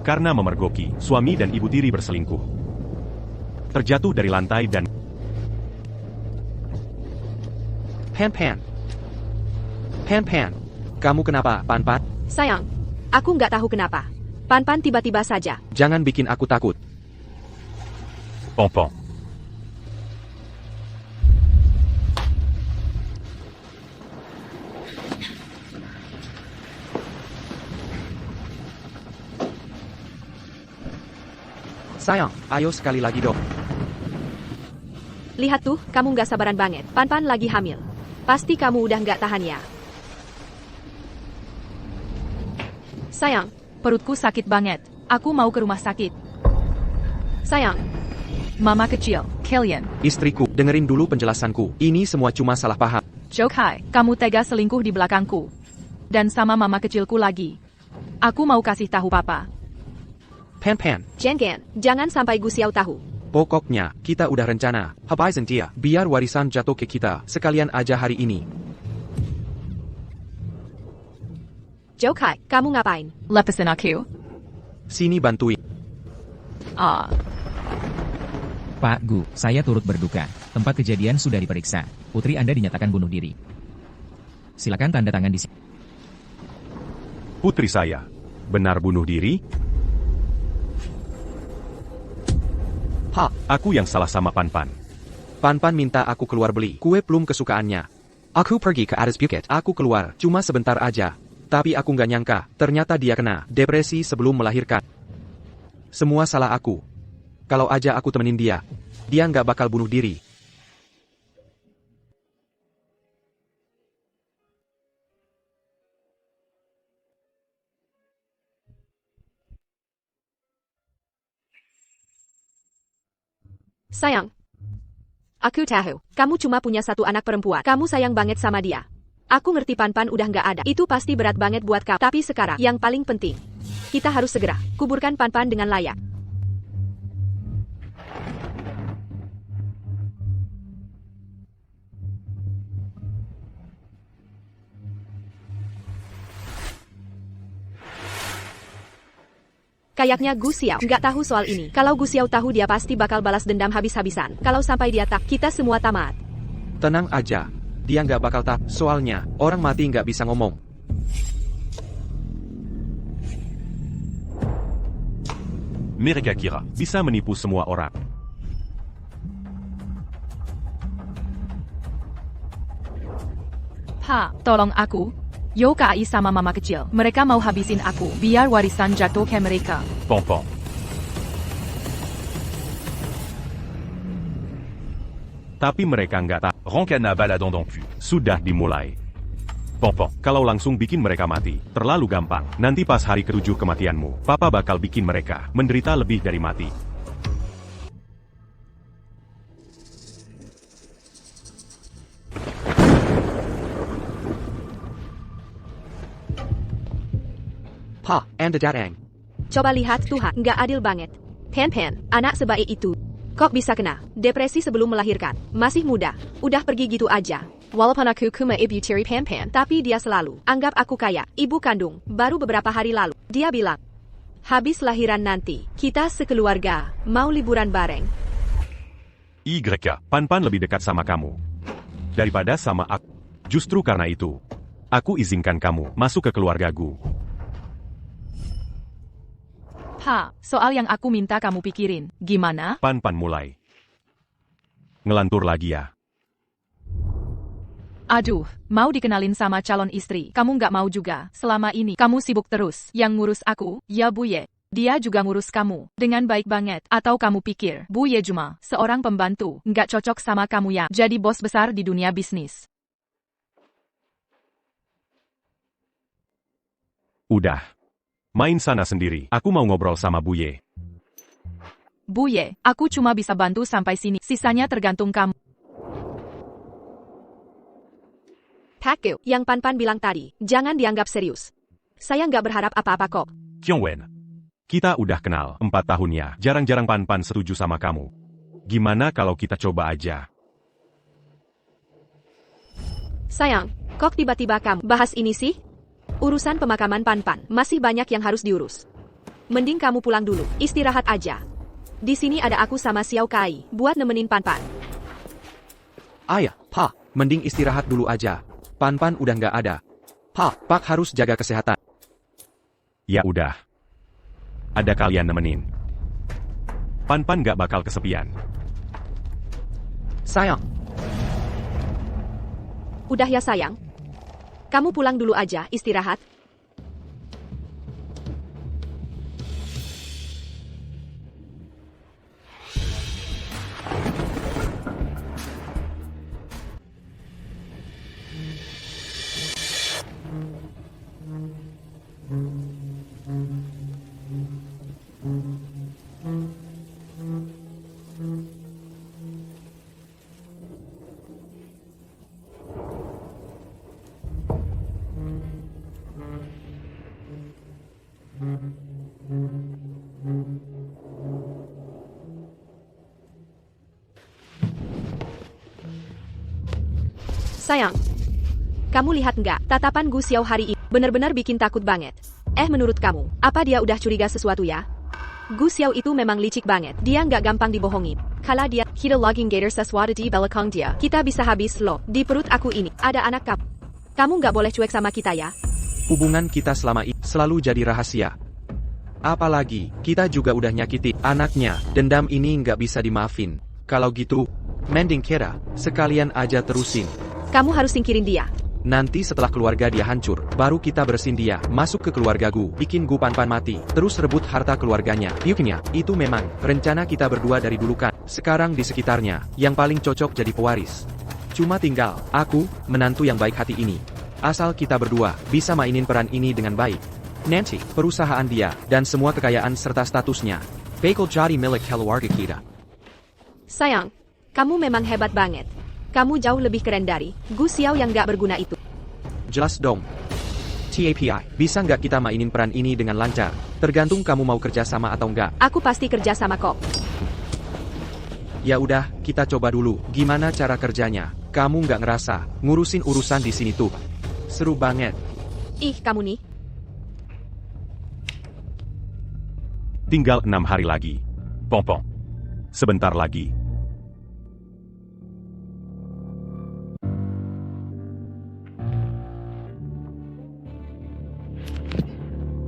karena memergoki suami dan ibu tiri berselingkuh. Terjatuh dari lantai dan... Pan. Pan. Kamu kenapa, Pan? Sayang, aku nggak tahu kenapa. Pan tiba-tiba saja. Jangan bikin aku takut. Pong. Sayang, ayo sekali lagi dong. Lihat tuh, kamu nggak sabaran banget. Pan lagi hamil. Pasti kamu udah nggak tahan ya. Sayang, Perutku sakit banget. Aku mau ke rumah sakit. sayang, Mama kecil, kalian. Istriku, dengerin dulu penjelasanku. Ini semua cuma salah paham. Jokai, kamu tega selingkuh di belakangku. Dan sama mama kecilku lagi. Aku mau kasih tahu papa. Pan. Jengen, jangan sampai Gu Xiao tahu. Pokoknya, kita udah rencana. Habisin dia, biar warisan jatuh ke kita, sekalian aja hari ini. Jokai, kamu ngapain? Lepasin aku. Sini bantuin. Pak Gu, saya turut berduka. Tempat kejadian sudah diperiksa. Putri Anda dinyatakan bunuh diri. Silakan tanda tangan di sini. Putri saya, benar bunuh diri? Aku yang salah sama Pan. Pan minta aku keluar beli kue plum kesukaannya. Aku pergi ke atas bukit. Aku keluar, cuma sebentar aja. Tapi aku nggak nyangka, ternyata dia kena depresi sebelum melahirkan. Semua salah aku. Kalau aja aku temenin dia nggak bakal bunuh diri. Sayang, aku tahu, kamu cuma punya satu anak perempuan. Kamu sayang banget sama dia. Aku ngerti Pan udah nggak ada. Itu pasti berat banget buat kamu. Tapi sekarang, yang paling penting, kita harus segera kuburkan Pan dengan layak. Kayaknya Gu Xiao nggak tahu soal ini. Kalau Gu Xiao tahu, dia pasti bakal balas dendam habis-habisan. Kalau sampai dia tak, kita semua tamat. Tenang aja, dia nggak bakal tak. Soalnya, orang mati nggak bisa ngomong. Mereka kira bisa menipu semua orang. Tolong aku. Yokai sama mama kecil. Mereka mau habisin aku, biar warisan jatuh ke mereka. Pong. Tapi mereka nggak tahu. Roncana baladon donc pu. Sudah dimulai. Pong. Kalau langsung bikin mereka mati, terlalu gampang. Nanti pas hari ke-7 kematianmu, Papa bakal bikin mereka menderita lebih dari mati. Anda datang. Coba lihat Tuhan, nggak adil banget. Pan, anak sebaik itu. Kok bisa kena depresi sebelum melahirkan? Masih muda, udah pergi gitu aja. Walaupun aku cuma ibu tiri Pan, tapi dia selalu anggap aku kayak ibu kandung. Baru beberapa hari lalu, dia bilang, habis lahiran nanti, kita sekeluarga mau liburan bareng. Pan lebih dekat sama kamu daripada sama aku. Justru karena itu, aku izinkan kamu masuk ke keluarga Gu. Soal yang aku minta kamu pikirin. Gimana? Pan mulai ngelantur lagi ya. Aduh, mau dikenalin sama calon istri. Kamu nggak mau juga. Selama ini, kamu sibuk terus. Yang ngurus aku, ya Buye. Dia juga ngurus kamu. Dengan baik banget. Atau kamu pikir, Buye cuma seorang pembantu. Nggak cocok sama kamu yang jadi bos besar di dunia bisnis. Udah. Main sana sendiri. Aku mau ngobrol sama Buye. Buye, aku cuma bisa bantu sampai sini. Sisanya tergantung kamu. Pak, yang Pan bilang tadi, jangan dianggap serius. Saya nggak berharap apa-apa kok. Kyungwen, kita udah kenal 4 tahun ya. Jarang-jarang Pan setuju sama kamu. Gimana kalau kita coba aja? Sayang, kok tiba-tiba kamu bahas ini sih? Urusan pemakaman Pan masih banyak yang harus diurus. Mending kamu pulang dulu, istirahat aja. Di sini ada aku sama Xiao Kai, buat nemenin Pan-Pan. Ayah, Pak, mending istirahat dulu aja. Pan-Pan udah nggak ada. Pak harus jaga kesehatan. Ya udah. Ada kalian nemenin. Pan-Pan gak bakal kesepian. Sayang, Udah ya sayang. Kamu pulang dulu aja, istirahat. Sayang, kamu lihat nggak, tatapan Gu Xiao hari ini benar-benar bikin takut banget. Menurut kamu, apa dia udah curiga sesuatu ya? Gu Xiao itu memang licik banget, dia nggak gampang dibohongin. Kalau dia, kita logging gator sesuatu di belakang dia, kita bisa habis loh. Di perut aku ini, ada anak kamu. Kamu nggak boleh cuek sama kita ya. hubungan kita selama ini selalu jadi rahasia. Apalagi, kita juga udah nyakiti anaknya, dendam ini nggak bisa dimaafin. Kalau gitu, mending kita sekalian aja terusin. Kamu harus singkirin dia. Nanti setelah keluarga dia hancur, baru kita bersihin dia, masuk ke keluarga Gu, bikin Gu Pan-Pan mati, terus rebut harta keluarganya. Yuknya, itu memang rencana kita berdua dari dulu kan. Sekarang di sekitarnya, yang paling cocok jadi pewaris. Cuma tinggal, aku, menantu yang baik hati ini. Asal kita berdua, bisa mainin peran ini dengan baik. Nancy, perusahaan dia, dan semua kekayaan serta statusnya, bakal jadi milik keluarga kita. Sayang, kamu memang hebat banget. Kamu jauh lebih keren dari Gu Xiao yang gak berguna itu. Jelas dong. TAPI, bisa nggak kita mainin peran ini dengan lancar? Tergantung kamu mau kerja sama atau enggak. Aku pasti kerja sama kok. Ya udah, kita coba dulu. Gimana cara kerjanya? Kamu nggak ngerasa ngurusin urusan di sini tuh? Seru banget. Ih, kamu nih. Tinggal 6 hari lagi. Pompong. Sebentar lagi.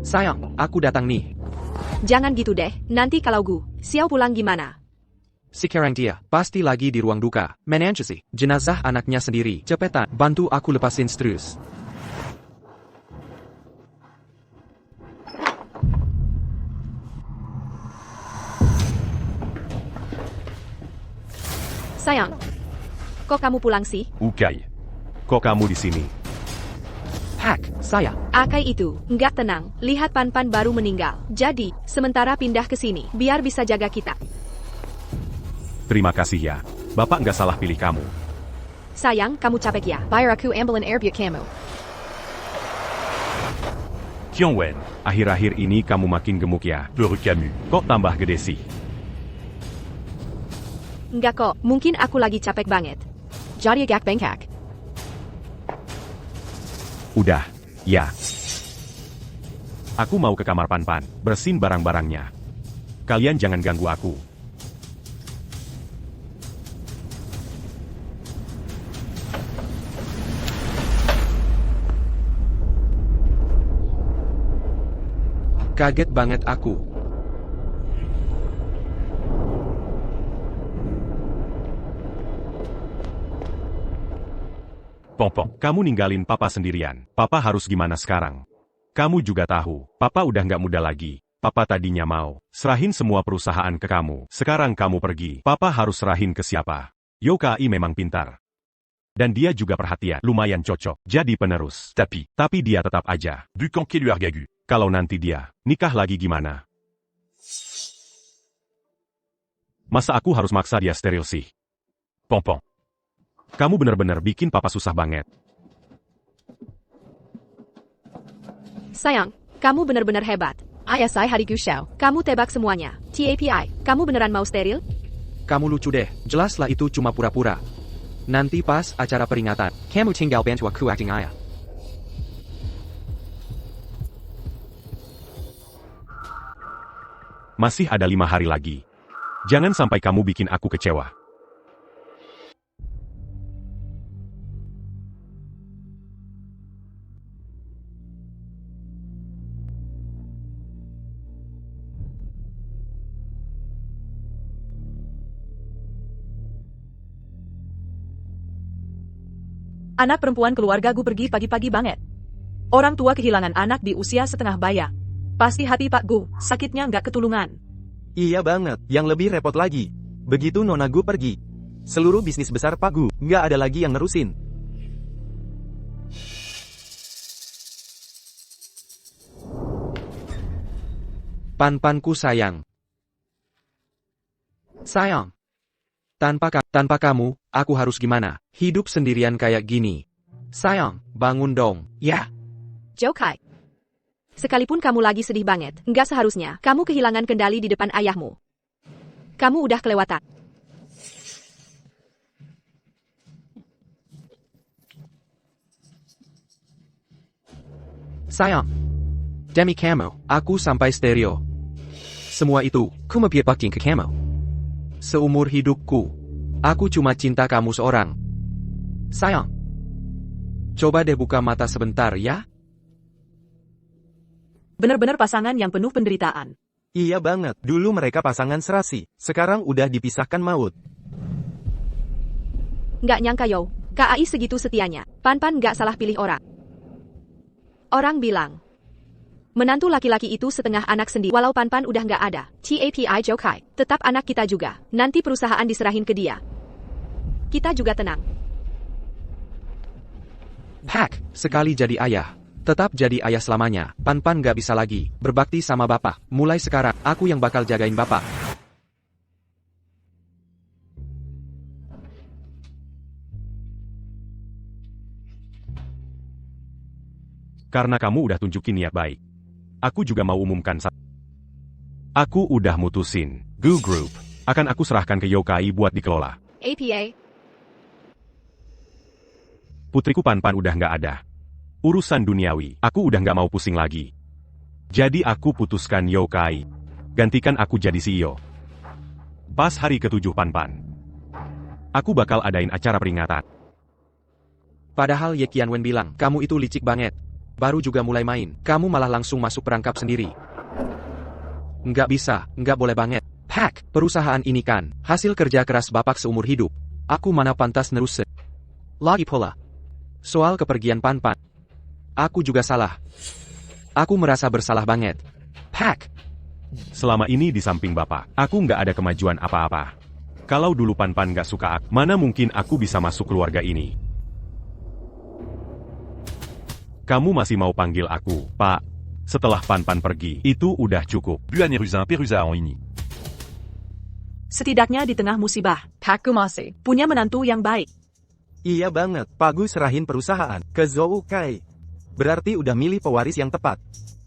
Sayang, aku datang nih. Jangan gitu deh, nanti kalau Gu Xiao pulang gimana? Sekarang dia pasti lagi di ruang duka. Menangisi jenazah anaknya sendiri. Cepetan, bantu aku lepasin terus. Sayang, kok kamu pulang sih? Ukai. Kok kamu di sini? Hack, saya. Akai itu, nggak tenang, lihat Pan-Pan baru meninggal. Jadi, sementara pindah ke sini, biar bisa jaga kita. Terima kasih ya. Bapak nggak salah pilih kamu. Sayang, kamu capek ya? Bayar aku ambilin air buat kamu. Kyungwen, akhir-akhir ini kamu makin gemuk ya. Perut kamu, kok tambah gede sih? Nggak kok, mungkin aku lagi capek banget. Jadi agak bengkak. Udah, ya. Aku mau ke kamar Pan-Pan, bersihin barang-barangnya. Kalian jangan ganggu aku. Kaget banget aku. Pompong, kamu ninggalin Papa sendirian. Papa harus gimana sekarang? Kamu juga tahu, Papa udah nggak muda lagi. Papa tadinya mau serahin semua perusahaan ke kamu. Sekarang kamu pergi. Papa harus serahin ke siapa? Yokai memang pintar. Dan dia juga perhatian. Lumayan cocok. Jadi penerus. Tapi dia tetap aja. Du conquéreur gagu. Kalau nanti dia nikah lagi gimana? Masa aku harus maksa dia steril sih? Pompong. Kamu benar-benar bikin Papa susah banget. Sayang, kamu benar-benar hebat. Ayah saya hari Gu Xiao. Kamu tebak semuanya. TAPI, kamu beneran mau steril? Kamu lucu deh, jelaslah itu cuma pura-pura. Nanti pas acara peringatan, kamu tinggal bantu aku acting ayah. Masih ada 5 hari lagi. Jangan sampai kamu bikin aku kecewa. Anak perempuan keluarga gue pergi pagi-pagi banget. Orang tua kehilangan anak di usia setengah baya. Pasti hati Pak Gu, sakitnya nggak ketulungan. Iya banget, yang lebih repot lagi. Begitu Nona Gu pergi, seluruh bisnis besar Pak Gu, nggak ada lagi yang nerusin. Pan-panku sayang. Sayang. Tanpa kamu, aku harus gimana? Hidup sendirian kayak gini. Sayang, bangun dong, ya. Jokai. Sekalipun kamu lagi sedih banget, nggak seharusnya kamu kehilangan kendali di depan ayahmu. Kamu udah kelewatan. Sayang. Demi kamu, aku sampai stereo. Semua itu, ku bakti ke kamu. Seumur hidupku, aku cuma cinta kamu seorang. Sayang. Coba deh buka mata sebentar ya. Bener-bener pasangan yang penuh penderitaan. Iya banget, dulu mereka pasangan serasi, sekarang udah dipisahkan maut. Nggak nyangka yo, KAI segitu setianya. Pan-pan nggak salah pilih orang. Orang bilang, menantu laki-laki itu setengah anak sendiri. Walau Pan-pan udah nggak ada, TAPI Jokai, tetap anak kita juga. Nanti perusahaan diserahin ke dia. Kita juga tenang. Pak, sekali jadi ayah, tetap jadi ayah selamanya. Pan-pan nggak bisa lagi berbakti sama bapak. Mulai sekarang, aku yang bakal jagain bapak. Karena kamu udah tunjukin niat baik. Aku juga mau umumkan Aku udah mutusin. Gu Group akan aku serahkan ke Yokai buat dikelola. APA. Putriku Pan-pan udah nggak ada. Urusan duniawi, aku udah nggak mau pusing lagi. Jadi aku putuskan Yokai. Gantikan aku jadi CEO. Pas hari ke-7 Pan-pan, aku bakal adain acara peringatan. Padahal Ye Qianwen bilang, kamu itu licik banget. Baru juga mulai main, kamu malah langsung masuk perangkap sendiri. Nggak bisa, nggak boleh banget. Pak, perusahaan ini kan hasil kerja keras bapak seumur hidup. Aku mana pantas nerusin. Lagi pula, soal kepergian Pan-pan, aku juga salah. Aku merasa bersalah banget. Pak, Selama ini di samping bapak, aku nggak ada kemajuan apa-apa. Kalau dulu Pan-pan nggak suka aku, mana mungkin aku bisa masuk keluarga ini? Kamu masih mau panggil aku, Pak? Setelah Pan-pan pergi, itu udah cukup. Buaneruzin Perusa en ini. Setidaknya di tengah musibah, Pak Gu masih punya menantu yang baik. Iya banget, Pak Gu serahin perusahaan ke Zhou Kai. Berarti udah milih pewaris yang tepat.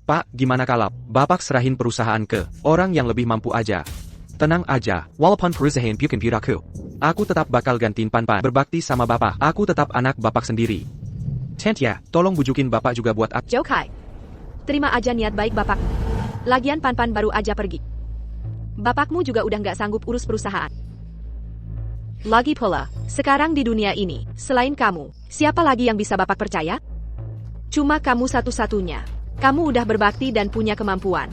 Pak, gimana kalau bapak serahin perusahaan ke orang yang lebih mampu aja? Tenang aja, walaupun perusahaan bukan piraku, aku tetap bakal gantiin Pan-pan berbakti sama bapak. Aku tetap anak bapak sendiri. Tent ya, tolong bujukin bapak juga buat aku. Jokai. Terima aja niat baik bapak. Lagian Pan-pan baru aja pergi. Bapakmu juga udah nggak sanggup urus perusahaan. Lagi pula, sekarang di dunia ini, selain kamu, siapa lagi yang bisa bapak percaya? Cuma kamu satu-satunya. Kamu udah berbakti dan punya kemampuan.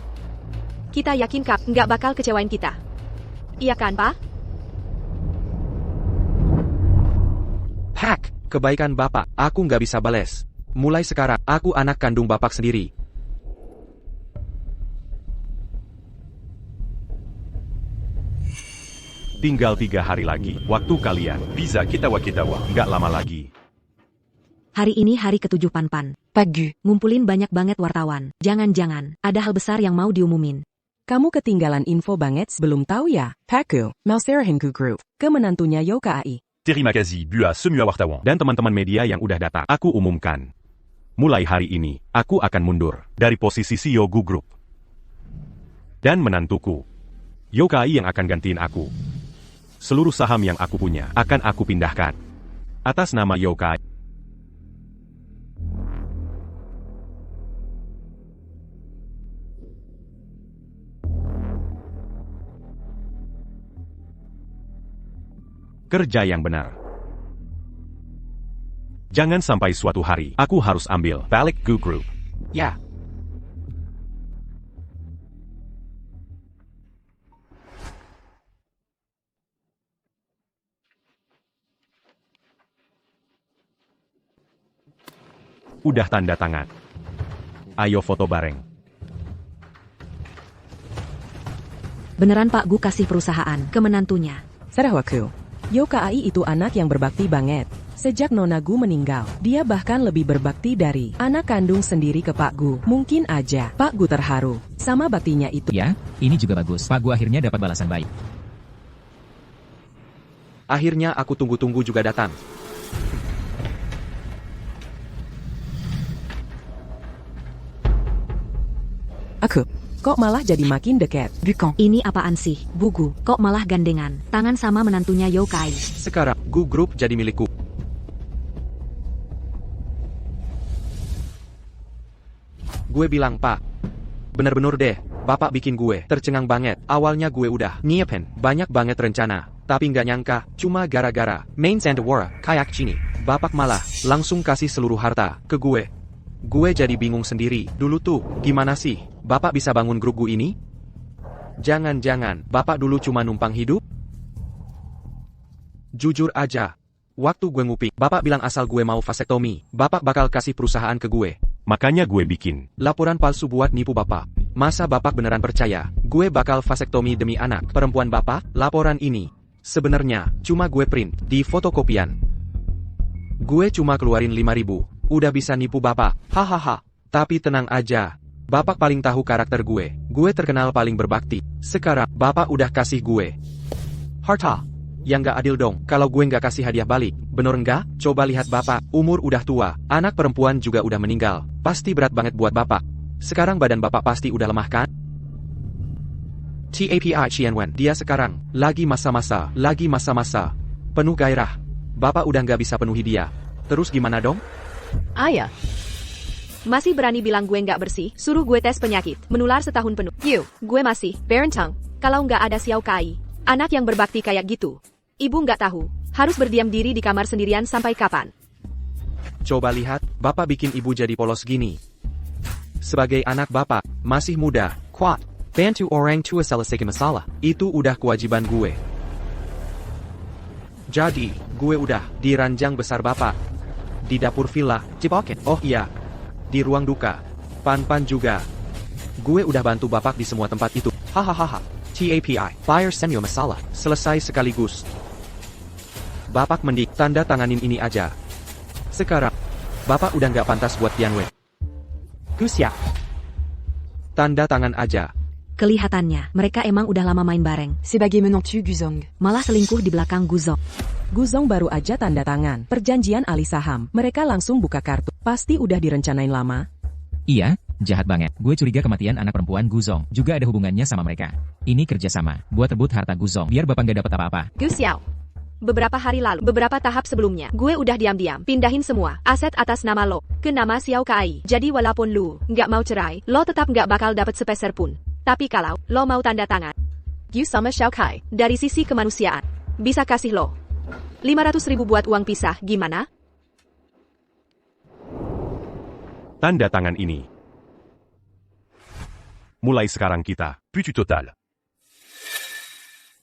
Kita yakin kap nggak bakal kecewain kita. Iya kan, Pak? Pak, kebaikan bapak, aku nggak bisa bales. Mulai sekarang, aku anak kandung bapak sendiri. Tinggal 3 hari lagi, waktu kalian. Bisa kita wakitawa. Nggak lama lagi. Hari ini hari ke-7 Pan-pan. Pak Gu, ngumpulin banyak banget wartawan. Jangan-jangan, ada hal besar yang mau diumumin. Kamu ketinggalan info banget belum tahu ya? Pak Gu, mau serahin Gu Group ke menantunya Yokai. Terima kasih Bua semua wartawan. Dan teman-teman media yang udah datang, aku umumkan. Mulai hari ini, aku akan mundur dari posisi CEO Gu Group. Dan menantuku, Yokai yang akan gantiin aku. Seluruh saham yang aku punya akan aku pindahkan atas nama Yokai. Kerja yang benar. Jangan sampai suatu hari, aku harus ambil balik Gu Group. Ya. Udah tanda tangan. Ayo foto bareng. Beneran Pak Gu kasih perusahaan ke menantunya. Sarawakku. Yokai itu anak yang berbakti banget. Sejak Nona Gu meninggal, dia bahkan lebih berbakti dari anak kandung sendiri ke Pak Gu. Mungkin aja Pak Gu terharu sama baktinya itu. Ya, ini juga bagus. Pak Gu akhirnya dapat balasan baik. Akhirnya aku tunggu-tunggu juga datang. Aku, kok malah jadi makin dekat? Bukong, ini apaan sih, Bu Gu? Kok malah gandengan tangan sama menantunya Yokai? Sekarang, Gu Group jadi milikku. Gue bilang, Pak. Bener-bener deh, Bapak bikin gue tercengang banget. Awalnya gue udah nyiapin banyak banget rencana. Tapi nggak nyangka, cuma gara-gara main Sandawara kayak gini. Bapak malah langsung kasih seluruh harta ke gue. Gue jadi bingung sendiri. Dulu tuh, gimana sih? Bapak bisa bangun grup gue ini? Jangan-jangan, Bapak dulu cuma numpang hidup? Jujur aja. Waktu gue nguping, Bapak bilang asal gue mau vasektomi, Bapak bakal kasih perusahaan ke gue. Makanya gue bikin laporan palsu buat nipu Bapak. Masa Bapak beneran percaya, gue bakal vasektomi demi anak perempuan Bapak? Laporan ini sebenarnya cuma gue print di fotokopian. Gue cuma keluarin 5.000. Udah bisa nipu Bapak, hahaha. Tapi tenang aja, Bapak paling tahu karakter gue. Gue terkenal paling berbakti. Sekarang, Bapak udah kasih gue harta. Yang gak adil dong, kalau gue gak kasih hadiah balik. Bener nggak? Coba lihat Bapak, umur udah tua, anak perempuan juga udah meninggal. Pasti berat banget buat Bapak. Sekarang badan Bapak pasti udah lemah kan? TAPI Qianwen, dia sekarang lagi masa-masa penuh gairah. Bapak udah gak bisa penuhi dia. Terus gimana dong? Ayah. Masih berani bilang gue nggak bersih, suruh gue tes penyakit, menular setahun penuh. Gue masih, berentang. Kalau nggak ada Xiao Kai, anak yang berbakti kayak gitu. Ibu nggak tahu, harus berdiam diri di kamar sendirian sampai kapan. Coba lihat, Bapak bikin ibu jadi polos gini. Sebagai anak Bapak, masih muda, kuat, bantu orang tua selesaikan masalah. Itu udah kewajiban gue. Jadi, gue udah di ranjang besar Bapak. Di dapur villa, Cipoket. Oh iya, di ruang duka. Pan-pan juga. Gue udah bantu Bapak di semua tempat itu. Hahaha. TAPI, fire semua masalah. Selesai sekaligus. Bapak mending tanda tanganin ini aja. Sekarang, Bapak udah nggak pantas buat Tianwen. Siap. Tanda tangan aja. Kelihatannya, mereka emang udah lama main bareng. Sebagai menantu Guzong. Malah selingkuh di belakang Guzong. Guzong baru aja tanda tangan perjanjian alih saham. Mereka langsung buka kartu. Pasti udah direncanain lama. Iya, jahat banget. Gue curiga kematian anak perempuan Guzong juga ada hubungannya sama mereka. Ini kerjasama buat rebut harta Guzong biar Bapak nggak dapat apa-apa. Gu Xiao. Beberapa hari lalu, beberapa tahap sebelumnya, gue udah diam-diam pindahin semua aset atas nama lo ke nama Xiao Kai. Jadi walaupun lu nggak mau cerai, lo tetap nggak bakal dapat sepeser pun. Tapi kalau lo mau tanda tangan Gu sama Xiao Kai dari sisi kemanusiaan, bisa kasih lo 500.000 buat uang pisah, gimana? tanda tangan ini. Mulai sekarang kita Putu total.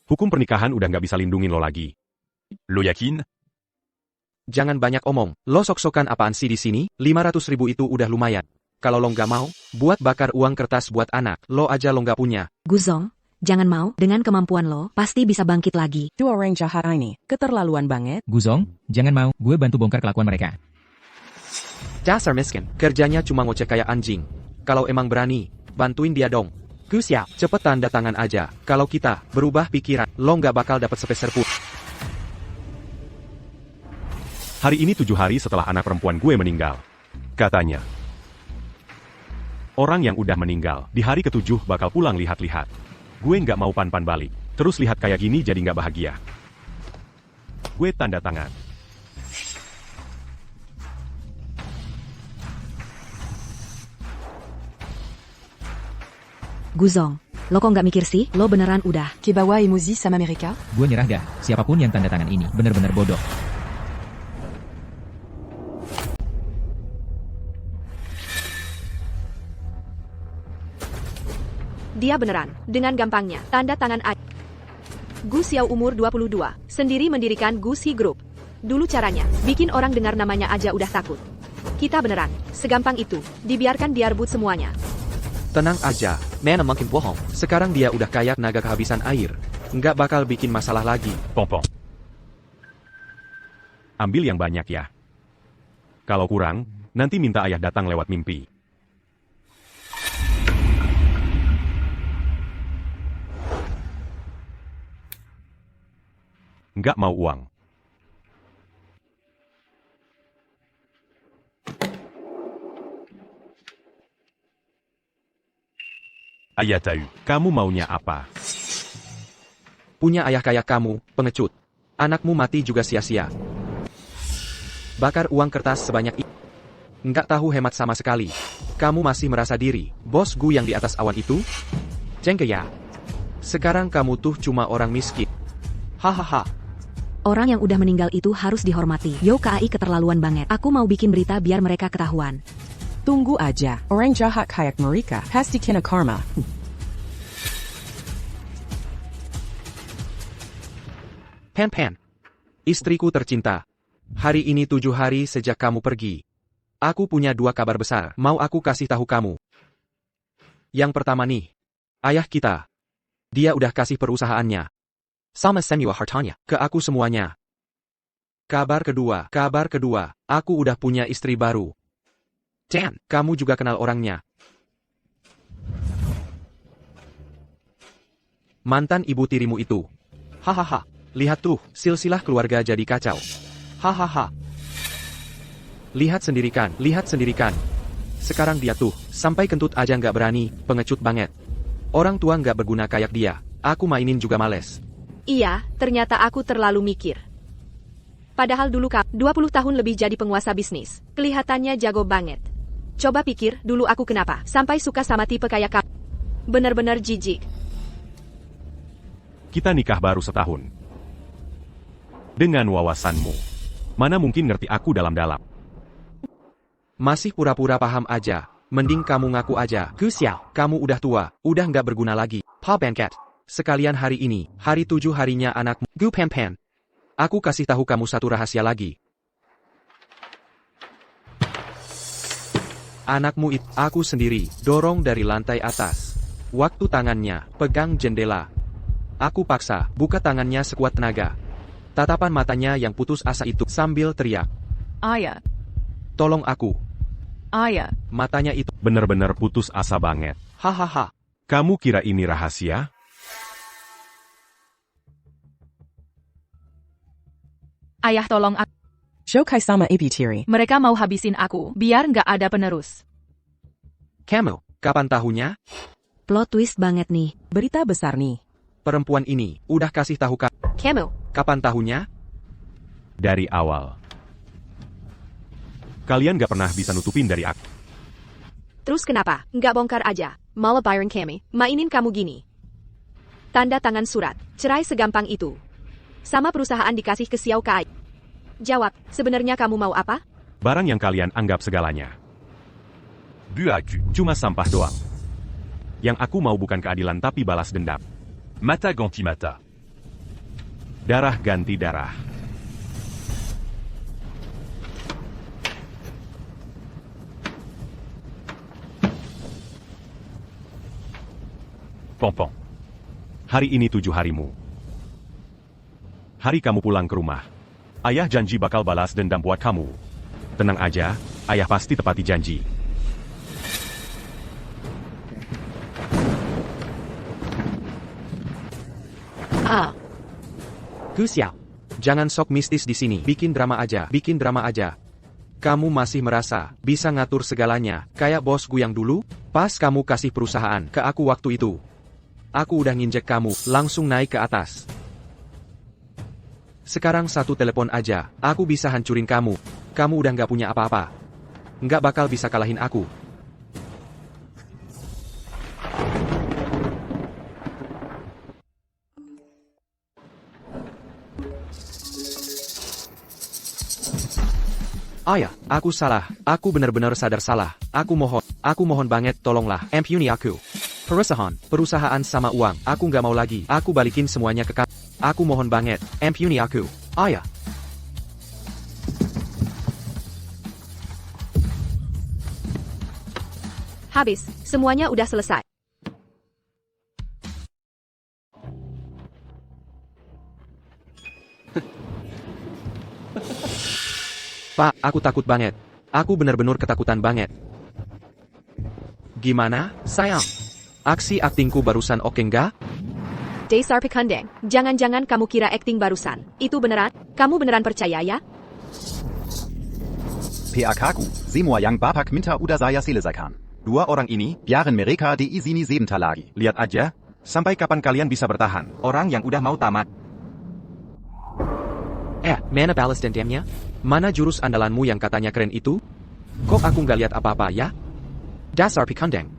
hukum pernikahan udah nggak bisa lindungin lo lagi. Lo yakin? Jangan banyak omong. Lo sok-sokan apaan sih di sini? 500.000 itu udah lumayan. Kalau lo nggak mau, buat bakar uang kertas buat anak. Lo aja lo nggak punya. Guzong, jangan mau. Dengan kemampuan lo, pasti bisa bangkit lagi. Dua orang jahat ini, keterlaluan banget. Guzong, jangan mau. Gue bantu bongkar kelakuan mereka. Dasar miskin, kerjanya cuma ngoceh kayak anjing. Kalau emang berani, bantuin dia dong. Gus ya, cepet tanda tangan aja. Kalau kita berubah pikiran, lo nggak bakal dapat sepeser pun. Hari ini 7 hari setelah anak perempuan gue meninggal. Katanya, orang yang udah meninggal, di hari ke-7 bakal pulang lihat-lihat. Gue nggak mau pan-pan balik. Terus lihat kayak gini jadi nggak bahagia. Gue tanda tangan. Guzong, Lo kok nggak mikir sih? Lo beneran udah. Kebawa emoji sama mereka? Gue nyerah dah, siapapun yang tanda tangan ini bener-bener bodoh. Dia beneran, dengan gampangnya, tanda tangan A. Gu Xiao umur 22, sendiri mendirikan Gu Xi Group. Dulu caranya, bikin orang dengar namanya aja udah takut. Kita beneran, segampang itu, dibiarkan dia rebut semuanya. Tenang aja, mana makin bohong. Sekarang dia udah kayak naga kehabisan air. Nggak bakal bikin masalah lagi. Pompong. Ambil yang banyak ya. Kalau kurang, nanti minta ayah datang lewat mimpi. Nggak mau uang. Ayah tahu. Kamu maunya apa? Punya ayah kayak kamu, pengecut. Anakmu mati juga sia-sia. Bakar uang kertas sebanyak itu. Nggak tahu hemat sama sekali. Kamu masih merasa diri, bos Gu yang di atas awan itu? Cengke ya. Sekarang kamu tuh cuma orang miskin. Hahaha. Orang yang udah meninggal itu harus dihormati. Yo KAI keterlaluan banget. Aku mau bikin berita biar mereka ketahuan. Tunggu aja, orang jahat kayak mereka pasti kena karma. Pan. Istriku tercinta. Hari ini 7 hari sejak kamu pergi. Aku punya 2 kabar besar, mau aku kasih tahu kamu. Yang pertama nih, ayah kita. Dia udah kasih perusahaannya sama Samuel hartanya ke aku semuanya. Kabar kedua, aku udah punya istri baru. Chan, kamu juga kenal orangnya. Mantan ibu tirimu itu. Hahaha, lihat tuh, silsilah keluarga jadi kacau. Hahaha. Lihat sendiri kan. Sekarang dia tuh, sampai kentut aja nggak berani, pengecut banget. Orang tua nggak berguna kayak dia, aku mainin juga males. Iya, ternyata aku terlalu mikir. Padahal dulu 20 tahun lebih jadi penguasa bisnis. Kelihatannya jago banget. Coba pikir dulu aku kenapa sampai suka sama tipe kayak kamu. Bener-bener jijik. Kita nikah baru setahun. Dengan wawasanmu, mana mungkin ngerti aku dalam-dalam. Masih pura-pura paham aja. Mending kamu ngaku aja. Gu Xiao, kamu udah tua, udah nggak berguna lagi. Pa Bancat. Sekalian hari ini, hari 7 harinya anakmu, Gu Pan. Aku kasih tahu kamu satu rahasia lagi. Anakmu itu, aku sendiri, dorong dari lantai atas. Waktu tangannya, pegang jendela. Aku paksa, buka tangannya sekuat tenaga. Tatapan matanya yang putus asa itu sambil teriak. Ayah, Tolong aku. ayah. Matanya itu, Bener-bener putus asa banget. hahaha. Kamu kira ini rahasia? Ayah tolong aku. Shokai sama ibitiri. Mereka mau habisin aku, biar nggak ada penerus. Kamu, kapan tahunya? Plot twist banget nih. Berita besar nih. Perempuan ini, udah kasih tahu Kamu, kapan tahunya? Dari awal. Kalian gak pernah bisa nutupin dari aku. terus kenapa? Nggak bongkar aja. Malah Byron kami, mainin kamu gini. Tanda tangan surat, cerai segampang itu. Sama perusahaan dikasih ke Xiao Kai. Jawab, sebenarnya kamu mau apa? Barang yang kalian anggap segalanya. Buaku. Cuma sampah doang. Yang aku mau bukan keadilan tapi balas dendam. Mata ganti mata. Darah ganti darah. Pompong. Hari ini 7 harimu. Hari kamu pulang ke rumah. Ayah janji bakal balas dendam buat kamu. Tenang aja, ayah pasti tepati janji. Gu Xiao, jangan sok mistis di sini. Bikin drama aja. Kamu masih merasa bisa ngatur segalanya, kayak bos Gu yang dulu? Pas kamu kasih perusahaan ke aku waktu itu. Aku udah nginjek kamu, langsung naik ke atas. Sekarang satu telepon aja, aku bisa hancurin kamu. Kamu udah nggak punya apa-apa. Nggak bakal bisa kalahin aku. Ayah, aku salah. Aku benar-benar sadar salah. Aku mohon banget tolonglah. Ampuni aku. Perusahaan sama uang. Aku nggak mau lagi. Aku balikin semuanya ke kamu. Aku mohon banget. Ampuni aku. Ayah. Habis, semuanya udah selesai. Pak, aku takut banget. Aku benar-benar ketakutan banget. Gimana, sayang? Aksi aktingku barusan oke nggak? Dasar pekundeng, jangan-jangan kamu kira akting barusan. Itu beneran? Kamu beneran percaya ya? PAKku, semua yang Bapak minta udah saya selesaikan. Dua orang ini, biarin mereka di sini sebentar lagi. Lihat aja, sampai kapan kalian bisa bertahan? Orang yang udah mau tamat. Mana balas dendamnya? Mana jurus andalanmu yang katanya keren itu? Kok aku nggak lihat apa-apa ya? Dasar pekundeng.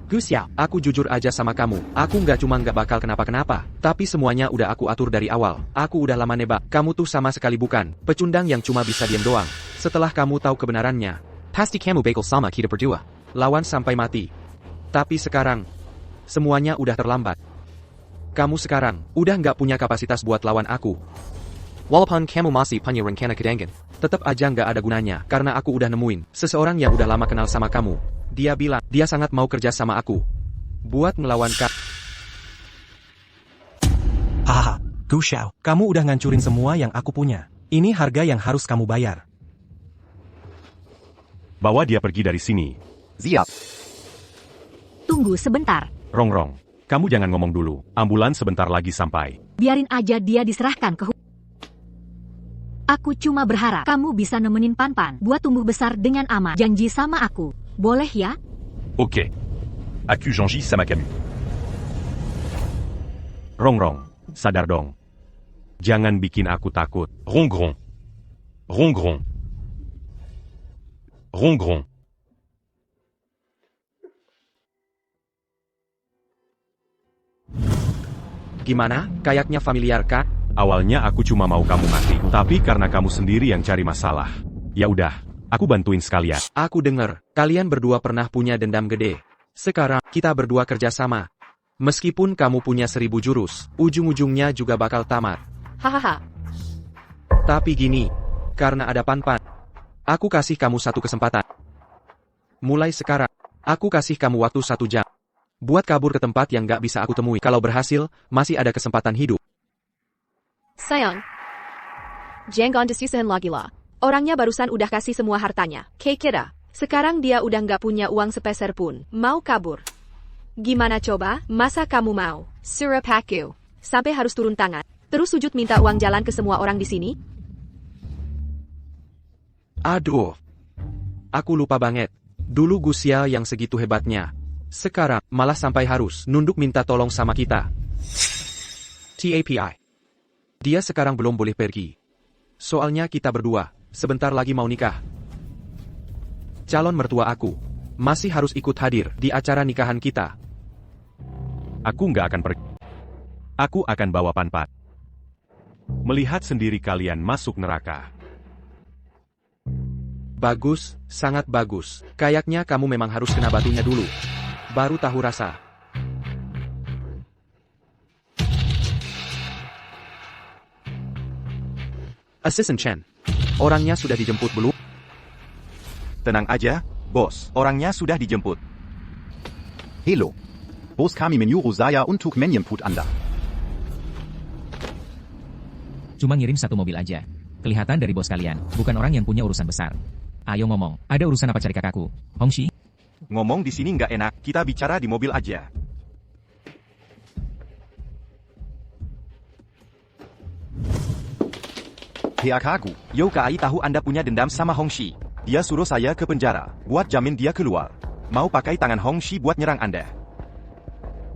Gus Yao, aku jujur aja sama kamu. Aku nggak cuma nggak bakal kenapa-kenapa, tapi semuanya udah aku atur dari awal. Aku udah lama nebak, kamu tuh sama sekali bukan pecundang yang cuma bisa diam doang. Setelah kamu tahu kebenarannya, pasti kamu bakal sama kita berdua. Lawan sampai mati. Tapi sekarang, semuanya udah terlambat. Kamu sekarang, udah nggak punya kapasitas buat lawan aku. Walaupun kamu masih punya rencana kedengen, tetap aja nggak ada gunanya, karena aku udah nemuin seseorang yang udah lama kenal sama kamu. Dia bilang, dia sangat mau kerja sama aku. Buat ngelawan Haha, Gu Xiao, kamu udah ngancurin semua yang aku punya. Ini harga yang harus kamu bayar. Bawa dia pergi dari sini. Siap. Tunggu sebentar. Rongrong, kamu jangan ngomong dulu. Ambulans sebentar lagi sampai. Biarin aja dia diserahkan ke Aku cuma berharap kamu bisa nemenin Pan-Pan buat tumbuh besar dengan aman. Janji sama aku. Boleh ya? Ok. Aku Janji sama kamu. Rongrong, sadar dong. Jangan bikin aku takut. Rongrong. Rongrong. Rongrong. Gimana? Kayaknya familiar kah? Awalnya aku cuma mau kamu mati, tapi karena kamu sendiri yang cari masalah. Ya udah, aku bantuin sekalian. Aku dengar, kalian berdua pernah punya dendam gede. Sekarang, kita berdua kerja sama. Meskipun kamu punya 1000 jurus, ujung-ujungnya juga bakal tamat. Hahaha. Tapi gini, karena ada Pan-Pan, aku kasih kamu satu kesempatan. Mulai sekarang, aku kasih kamu waktu 1 jam. Buat kabur ke tempat yang gak bisa aku temui. Kalau berhasil, masih ada kesempatan hidup. Sayang. Jangan disusahin lagi lah. Orangnya barusan udah kasih semua hartanya. Kayak kira. Sekarang dia udah nggak punya uang sepeser pun. Mau kabur. Gimana coba? Masa kamu mau? Surapaku. Sampai harus turun tangan. Terus sujud minta uang jalan ke semua orang di sini? Aduh. Aku lupa banget. Dulu Gusia yang segitu hebatnya. Sekarang, malah sampai harus nunduk minta tolong sama kita. TAPI. Dia sekarang belum boleh pergi. Soalnya kita berdua, sebentar lagi mau nikah. Calon mertua aku, masih harus ikut hadir di acara nikahan kita. Aku nggak akan pergi. Aku akan bawa Pan-Pan. Melihat sendiri kalian masuk neraka. Bagus, sangat bagus. Kayaknya kamu memang harus kena batunya dulu. Baru tahu rasa. Assistant Chen, orangnya sudah dijemput belum? Tenang aja, bos. Orangnya sudah dijemput. Hello. Bos kami menyuruh saya untuk menjemput Anda. Cuma ngirim 1 mobil aja. Kelihatan dari bos kalian, bukan orang yang punya urusan besar. Ayo ngomong, ada urusan apa cari kakakku? Hongxi? Ngomong di sini nggak enak, kita bicara di mobil aja. PAKku, Yo Kai tahu Anda punya dendam sama Hongxi. Dia suruh saya ke penjara, buat jamin dia keluar. Mau pakai tangan Hongxi buat nyerang Anda.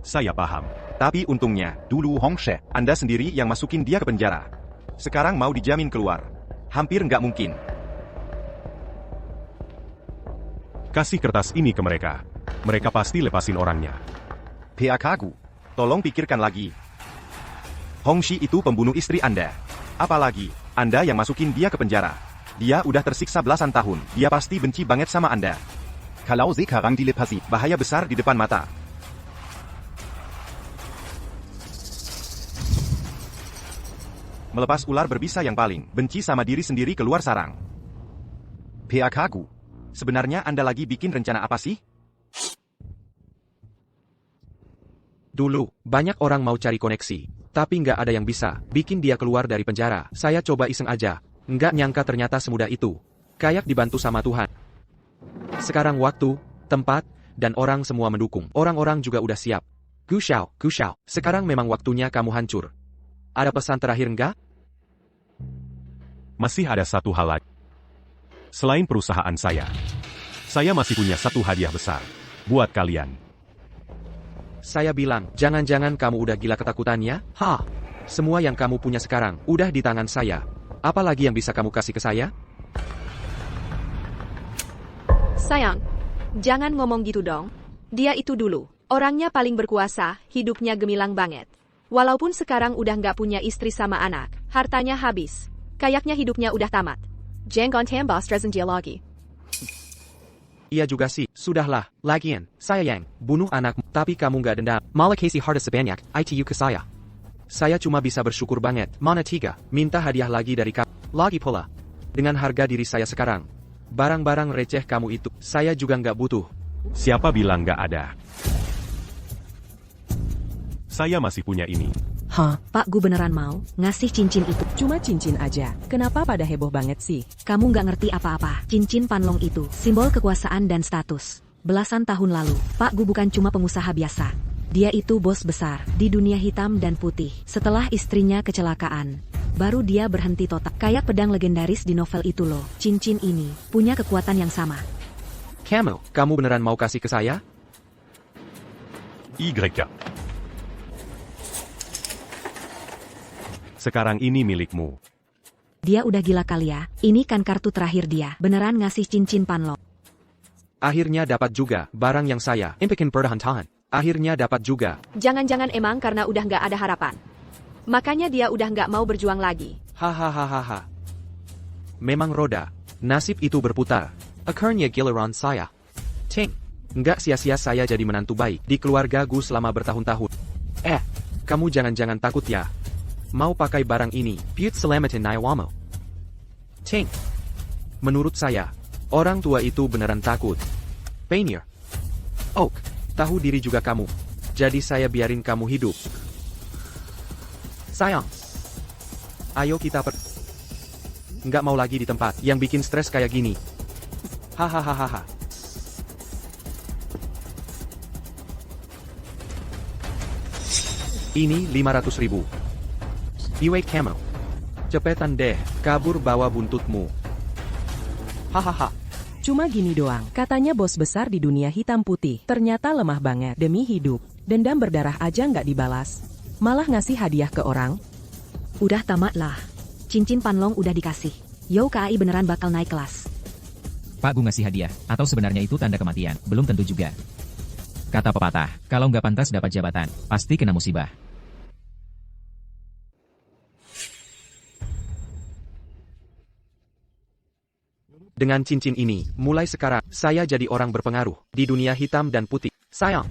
Saya paham. Tapi untungnya, dulu Hongxi, Anda sendiri yang masukin dia ke penjara. Sekarang mau dijamin keluar. Hampir nggak mungkin. Kasih kertas ini ke mereka. Mereka pasti lepasin orangnya. PAKku, Tolong pikirkan lagi. Hongxi itu pembunuh istri Anda. Apalagi, Anda yang masukin dia ke penjara. Dia udah tersiksa belasan tahun. Dia pasti benci banget sama Anda. Kalau sekarang dilepasi, Bahaya besar di depan mata. Melepas ular berbisa yang paling benci sama diri sendiri keluar sarang. PAKku. Sebenarnya Anda lagi bikin rencana apa sih? Dulu, banyak orang mau cari koneksi. Tapi nggak ada yang bisa bikin dia keluar dari penjara. Saya coba iseng aja. Nggak nyangka ternyata semudah itu. Kayak dibantu sama Tuhan. Sekarang waktu, tempat, dan orang semua mendukung. Orang-orang juga udah siap. Gu Xiao. Sekarang memang waktunya kamu hancur. Ada pesan terakhir nggak? Masih ada satu hal lagi. Selain perusahaan saya masih punya satu hadiah besar. Buat kalian. Saya bilang, jangan-jangan kamu udah gila ketakutannya? Semua yang kamu punya sekarang, udah di tangan saya. Apalagi yang bisa kamu kasih ke saya? Sayang, jangan ngomong gitu dong. Dia itu dulu, orangnya paling berkuasa, hidupnya gemilang banget. Walaupun sekarang udah nggak punya istri sama anak, hartanya habis. Kayaknya hidupnya udah tamat. Jangan tambah stresan dia lagi. Iya juga sih, sudahlah. Lagian, saya yang bunuh anakmu, tapi kamu nggak dendam. Malah kasih harta sebanyak itu ke saya. Saya cuma bisa bersyukur banget. Mana tiga, minta hadiah lagi dari kamu. Lagi pula, dengan harga diri saya sekarang, barang-barang receh kamu itu, saya juga nggak butuh. Siapa bilang nggak ada? Saya masih punya ini. Pak Gu beneran mau ngasih cincin itu? Cuma cincin aja. Kenapa pada heboh banget sih? Kamu nggak ngerti apa-apa. Cincin Panlong itu simbol kekuasaan dan status. Belasan tahun lalu, Pak Gu bukan cuma pengusaha biasa. Dia itu bos besar di dunia hitam dan putih. Setelah istrinya kecelakaan, baru dia berhenti total. Kayak pedang legendaris di novel itu loh. Cincin ini punya kekuatan yang sama. Kamu beneran mau kasih ke saya? YK. Sekarang ini milikmu. Dia udah gila kali ya. Ini kan kartu terakhir dia. Beneran ngasih cincin Panlong. Akhirnya dapat juga barang yang saya impikan pertahan. Akhirnya dapat juga. Jangan-jangan emang karena udah nggak ada harapan. Makanya dia udah nggak mau berjuang lagi. Hahaha. Memang roda nasib itu berputar. Akhirnya giliran saya. Nggak sia-sia saya jadi menantu baik di keluarga Gu selama bertahun-tahun. Kamu jangan-jangan takut ya? Mau pakai barang ini, Piut selamatin Naiwamo. Menurut saya, orang tua itu beneran takut. Painter. Tahu diri juga kamu. Jadi saya biarin kamu hidup. Sayang. Ayo kita nggak mau lagi di tempat yang bikin stres kayak gini. Hahaha. Ini 500.000. Wait kamu. Cepetan deh, kabur bawa buntutmu. Hahaha. Cuma gini doang, katanya bos besar di dunia hitam putih. Ternyata lemah banget demi hidup. Dendam berdarah aja nggak dibalas. Malah ngasih hadiah ke orang. Udah tamat lah. Cincin Panlong udah dikasih. Yo KAI beneran bakal naik kelas. Pak Gu ngasih hadiah, atau sebenarnya itu tanda kematian, belum tentu juga. Kata pepatah, kalau nggak pantas dapat jabatan, pasti kena musibah. Dengan cincin ini, mulai sekarang, saya jadi orang berpengaruh di dunia hitam dan putih. Sayang.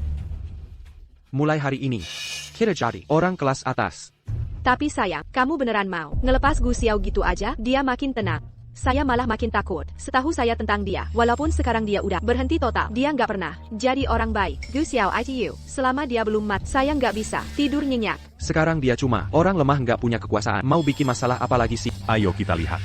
Mulai hari ini, kita jadi orang kelas atas. Tapi sayang, kamu beneran mau ngelepas Gu Xiao gitu aja? Dia makin tenang. Saya malah makin takut. Setahu saya tentang dia, walaupun sekarang dia udah berhenti total, dia nggak pernah jadi orang baik. Gu Xiao ITU, selama dia belum mat, saya nggak bisa tidur nyenyak. Sekarang dia cuma orang lemah nggak punya kekuasaan. Mau bikin masalah apa lagi sih? Ayo kita lihat.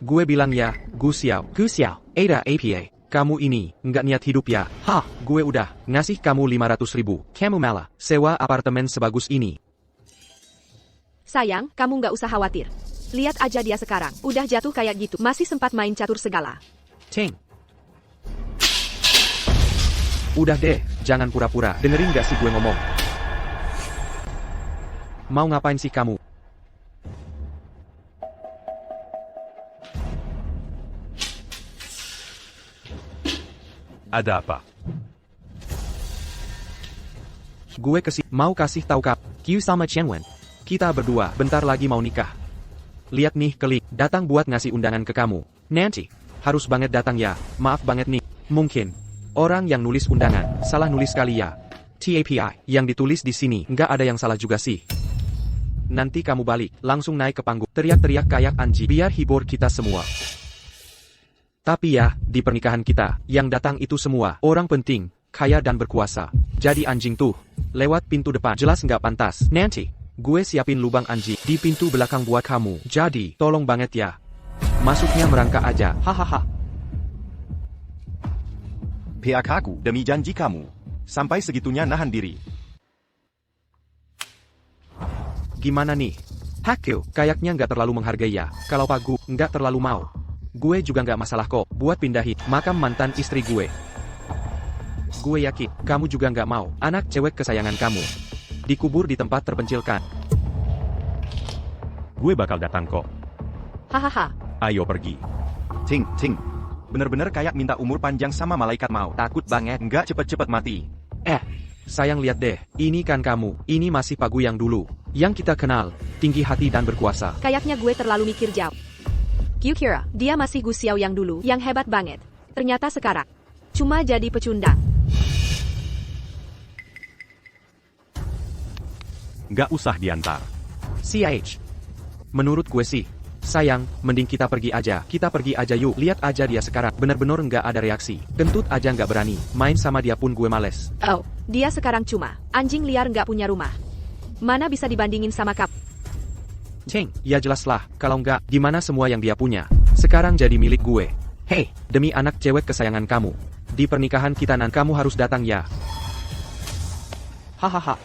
Gue bilang ya, Gu Xiao, Ada APA, kamu ini, nggak niat hidup ya? Gue udah ngasih kamu 500.000, kamu malah sewa apartemen sebagus ini. Sayang, kamu nggak usah khawatir. Lihat aja dia sekarang, udah jatuh kayak gitu, masih sempat main catur segala. Udah deh, jangan pura-pura, dengerin gak sih gue ngomong? Mau ngapain sih kamu? Ada apa? Gue mau kasih tahu kamu. Q sama Qianwen. Kita berdua bentar lagi mau nikah. Lihat nih Klik, datang buat ngasih undangan ke kamu. Nanti, harus banget datang ya, maaf banget nih. Mungkin, orang yang nulis undangan, salah nulis kali ya. TAPI, yang ditulis di sini, nggak ada yang salah juga sih. Nanti kamu balik, langsung naik ke panggung, teriak-teriak kayak Anji, biar hibur kita semua. Tapi ya, di pernikahan kita, yang datang itu semua, orang penting, kaya dan berkuasa. Jadi anjing tuh, lewat pintu depan, jelas nggak pantas. Nanti, gue siapin lubang anjing di pintu belakang buat kamu. Jadi, tolong banget ya. Masuknya merangkak aja, hahaha. PHK-ku, demi janji kamu. Sampai segitunya nahan diri. Gimana nih? Hakil, kayaknya nggak terlalu menghargai ya. Kalau Pak Gu nggak terlalu mau. Gue juga nggak masalah kok buat pindahin makam mantan istri gue. Gue yakin, kamu juga nggak mau anak cewek kesayangan kamu dikubur di tempat terpencilkan. Gue bakal datang kok. Hahaha. Ayo pergi. Ting, ting. Bener-bener kayak minta umur panjang sama malaikat mau. Takut banget, nggak cepet-cepet mati. Sayang lihat deh, ini kan kamu, ini masih Pak Gu yang dulu. Yang kita kenal, tinggi hati dan berkuasa. Kayaknya gue terlalu mikir jauh. Q kira, dia masih Gu Xiao yang dulu, yang hebat banget. Ternyata sekarang, cuma jadi pecundang. Nggak usah diantar. CH. Menurut gue sih, sayang, mending kita pergi aja. Kita pergi aja yuk. Lihat aja dia sekarang, bener-bener nggak ada reaksi. Kentut aja nggak berani. Main sama dia pun gue males. Oh, dia sekarang cuma anjing liar nggak punya rumah. Mana bisa dibandingin sama kap? Ceng, ya jelas lah. Kalau nggak, gimana semua yang dia punya sekarang jadi milik gue. Hei, demi anak cewek kesayangan kamu, di pernikahan kita nan kamu harus datang ya. Hahaha.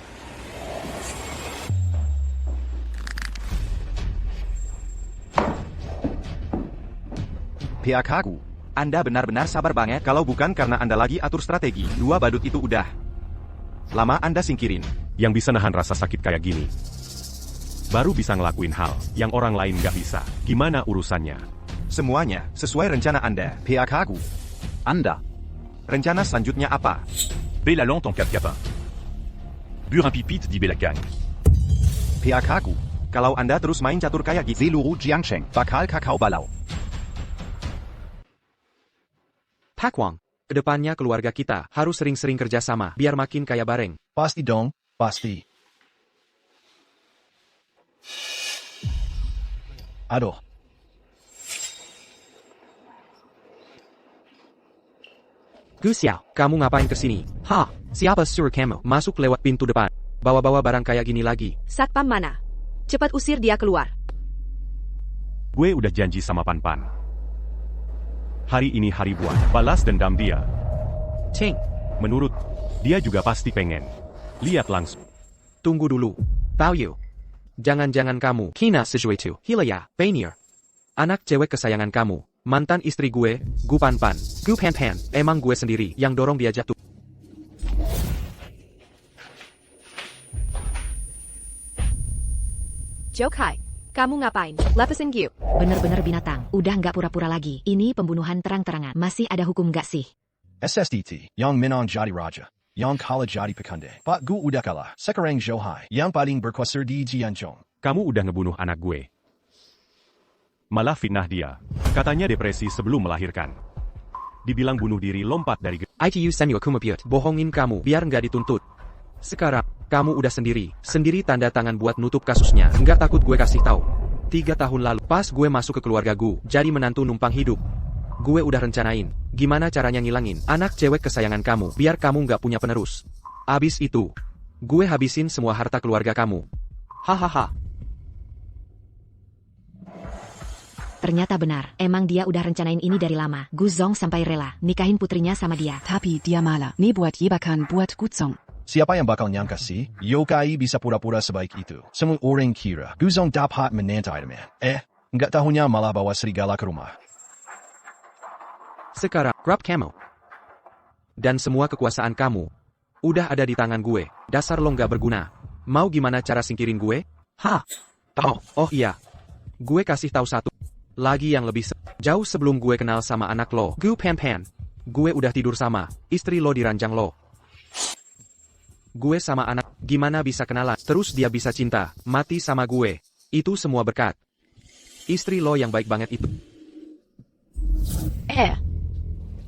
PHK-ku, Anda benar-benar sabar banget. Kalau bukan karena Anda lagi atur strategi, 2 badut itu udah lama Anda singkirin. Yang bisa nahan rasa sakit kayak gini, baru bisa ngelakuin hal yang orang lain nggak bisa. Gimana urusannya? Semuanya sesuai rencana Anda. PHK-ku, Anda. rencana selanjutnya apa? Bella lente en 4 capins. Burin pipite di Belacan. PHK-ku, kalau Anda terus main catur kayak gitu, Seluru Jiangsheng, bakal kakao balau. Pak Wang, kedepannya keluarga kita harus sering-sering kerjasama biar makin kaya bareng. Pasti dong, pasti. Aduh. Gu Xiao, kamu ngapain kesini? Siapa suruh kamu masuk lewat pintu depan? Bawa-bawa barang kayak gini lagi. Satpam mana? Cepat usir dia keluar. Gue udah janji sama Pan. Hari ini hari buat balas dendam dia. Ceng, Menurut dia juga pasti pengen lihat langsung. tunggu dulu. Tao Yu. Jangan-jangan kamu kina sesuatu. Hilaya, Painir. Anak cewek kesayangan kamu, mantan istri gue, Gu Pan Pan, Gu Pan Pan, emang gue sendiri yang dorong dia jatuh. Jokai, kamu ngapain? Lepasin Q. Bener-bener binatang, udah nggak pura-pura lagi. Ini pembunuhan terang-terangan. Masih ada hukum nggak sih? SSDT, yang Minong jadi raja, yang kalah jadi pekande. Pak Gu udah kalah, sekarang Zhouhai, yang paling berkuasa di Jianzhong. Kamu udah ngebunuh anak gue. Malah fitnah dia. Katanya depresi sebelum melahirkan. Dibilang bunuh diri lompat dari ITU Senyo Kumapyut, bohongin kamu biar nggak dituntut. Sekarang, kamu udah sendiri tanda tangan buat nutup kasusnya. Nggak takut gue kasih tahu. 3 tahun lalu, pas gue masuk ke keluarga Gu, jadi menantu numpang hidup. Gue udah rencanain, gimana caranya ngilangin anak cewek kesayangan kamu, biar kamu nggak punya penerus. Abis itu, gue habisin semua harta keluarga kamu. Hahaha. Ternyata benar, emang dia udah rencanain ini dari lama. Gu Zong sampai rela nikahin putrinya sama dia. Tapi dia malah nih buat jebakan buat Gu Zong. Siapa yang bakal nyangka sih? Yokai bisa pura-pura sebaik itu. Semua orang kira Gu Zong dapat menantai teman. Nggak tahunya malah bawa serigala ke rumah. Sekarang, grab kamu. Dan semua kekuasaan kamu udah ada di tangan gue. Dasar lo nggak berguna. Mau gimana cara singkirin gue? Tahu? Oh iya. Gue kasih tahu satu lagi yang lebih jauh sebelum gue kenal sama anak lo, Gu Pan Pan. Gue udah tidur sama istri lo di ranjang lo. Gue sama anak, gimana bisa kenalan? Terus dia bisa cinta, mati sama gue. Itu semua berkat istri lo yang baik banget itu.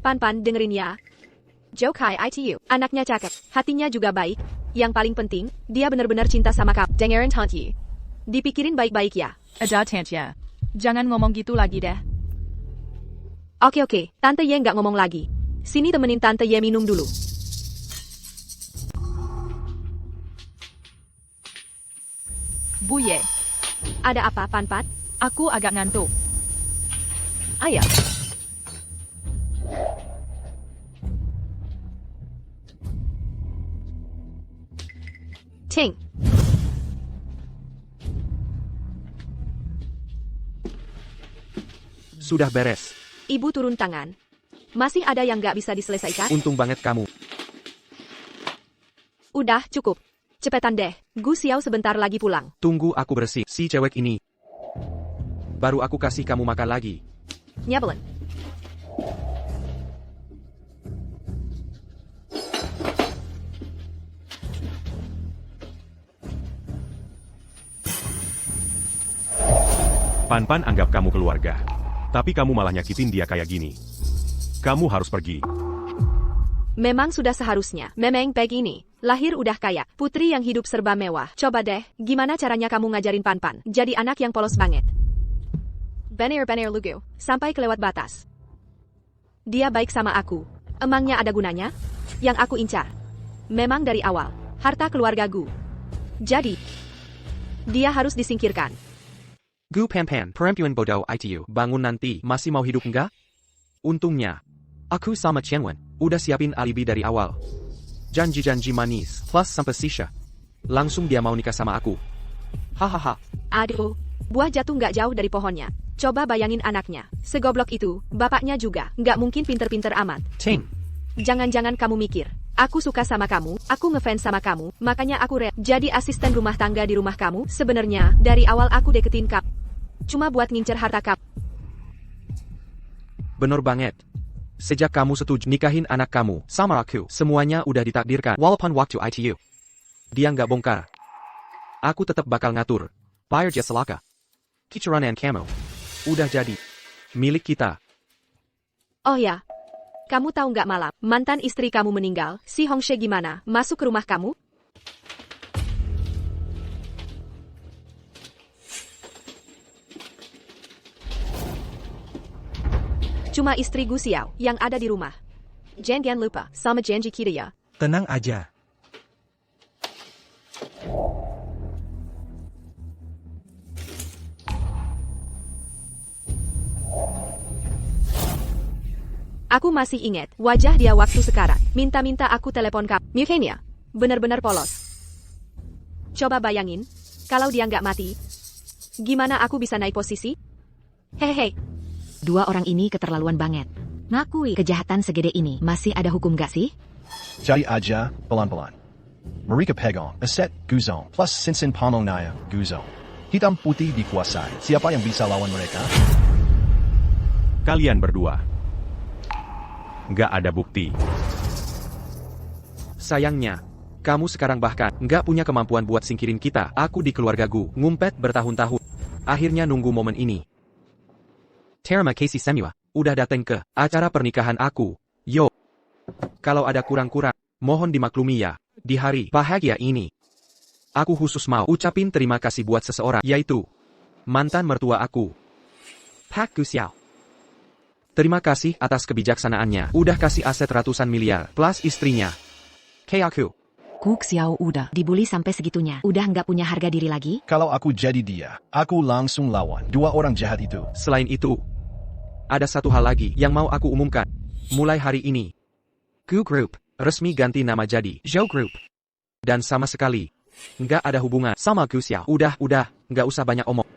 Pan dengerin ya. Jokai ITU, anaknya cakep, hatinya juga baik. Yang paling penting, dia benar-benar cinta sama kap. Dengerin Tante. Dipikirin baik-baik ya. Ada Tante. Jangan ngomong gitu lagi deh. Oke, Tante Ye nggak ngomong lagi. Sini temenin Tante Ye minum dulu. Bu Ye, Ada apa, Pan? aku agak ngantuk. Ayah. Ting. Sudah beres. Ibu turun tangan. Masih ada yang nggak bisa diselesaikan? Untung banget kamu. Udah, cukup. Cepetan deh, Gu Xiao sebentar lagi pulang. Tunggu aku bersih si cewek ini. Baru aku kasih kamu makan lagi. Nyebelin. Pan anggap kamu keluarga. Tapi kamu malah nyakitin dia kayak gini. Kamu harus pergi. Memang sudah seharusnya. Memeng Peg ini lahir udah kaya, putri yang hidup serba mewah. Coba deh, gimana caranya kamu ngajarin Pan jadi anak yang polos banget? Bener lugu, sampai kelewat batas. Dia baik sama aku. Emangnya ada gunanya? Yang aku incar. Memang dari awal, harta keluarga Gu. Jadi, dia harus disingkirkan. Gu Pan, perempuan bodoh ITU. Bangun nanti, masih mau hidup enggak? Untungnya, aku sama Chen Wen udah siapin alibi dari awal. Janji-janji manis, plus sampai Sisha. Langsung dia mau nikah sama aku. Hahaha. Aduh, buah jatuh nggak jauh dari pohonnya. Coba bayangin anaknya, segoblok itu, bapaknya juga, nggak mungkin pinter-pinter amat. Ting. Jangan-jangan kamu mikir, aku suka sama kamu, aku ngefans sama kamu, makanya aku jadi asisten rumah tangga di rumah kamu. Sebenarnya, dari awal aku deketin Kap. Cuma buat ngincer harta Kap. Bener banget. Sejak kamu setuju nikahin anak kamu sama aku, semuanya udah ditakdirkan. Walaupun waktu ITU dia nggak bongkar, aku tetap bakal ngatur. Bayar jasa laka, kicuran and kamu udah jadi milik kita. Oh ya, kamu tahu nggak malam mantan istri kamu meninggal, si Hongshe gimana masuk ke rumah kamu? Cuma istri Gu Xiao yang ada di rumah. Jangan lupa sama janji kita ya. Tenang aja. Aku masih ingat wajah dia waktu sekarang. Minta-minta aku telepon kamu. Mukanya benar-benar polos. Coba bayangin, kalau dia nggak mati, gimana aku bisa naik posisi? Hehehe. Dua orang ini keterlaluan banget. Ngakui kejahatan segede ini, masih ada hukum gak sih? Jadi aja, pelan-pelan. Mereka pegang aset Guzong plus Sinsin Pamong Naya Guzong. Hitam putih dikuasai. Siapa yang bisa lawan mereka? Kalian berdua. Nggak ada bukti. Sayangnya, kamu sekarang bahkan nggak punya kemampuan buat singkirin kita. Aku di keluarga Gu, ngumpet bertahun-tahun. Akhirnya nunggu momen ini. Terima kasih semua, udah dateng ke acara pernikahan aku. Yo. Kalau ada kurang-kurang, mohon dimaklumi ya. Di hari bahagia ini, aku khusus mau ucapin terima kasih buat seseorang, yaitu mantan mertua aku, Pak Gu Xiao. Terima kasih atas kebijaksanaannya. Udah kasih aset ratusan miliar, plus istrinya. Kayak aku. Gu Xiao udah dibully sampai segitunya. Udah nggak punya harga diri lagi? Kalau aku jadi dia, aku langsung lawan dua orang jahat itu. Selain itu, ada satu hal lagi yang mau aku umumkan. Mulai hari ini, Gu Group resmi ganti nama jadi Zhou Group. Dan sama sekali nggak ada hubungan sama Gu Xiao. Udah, nggak usah banyak omong.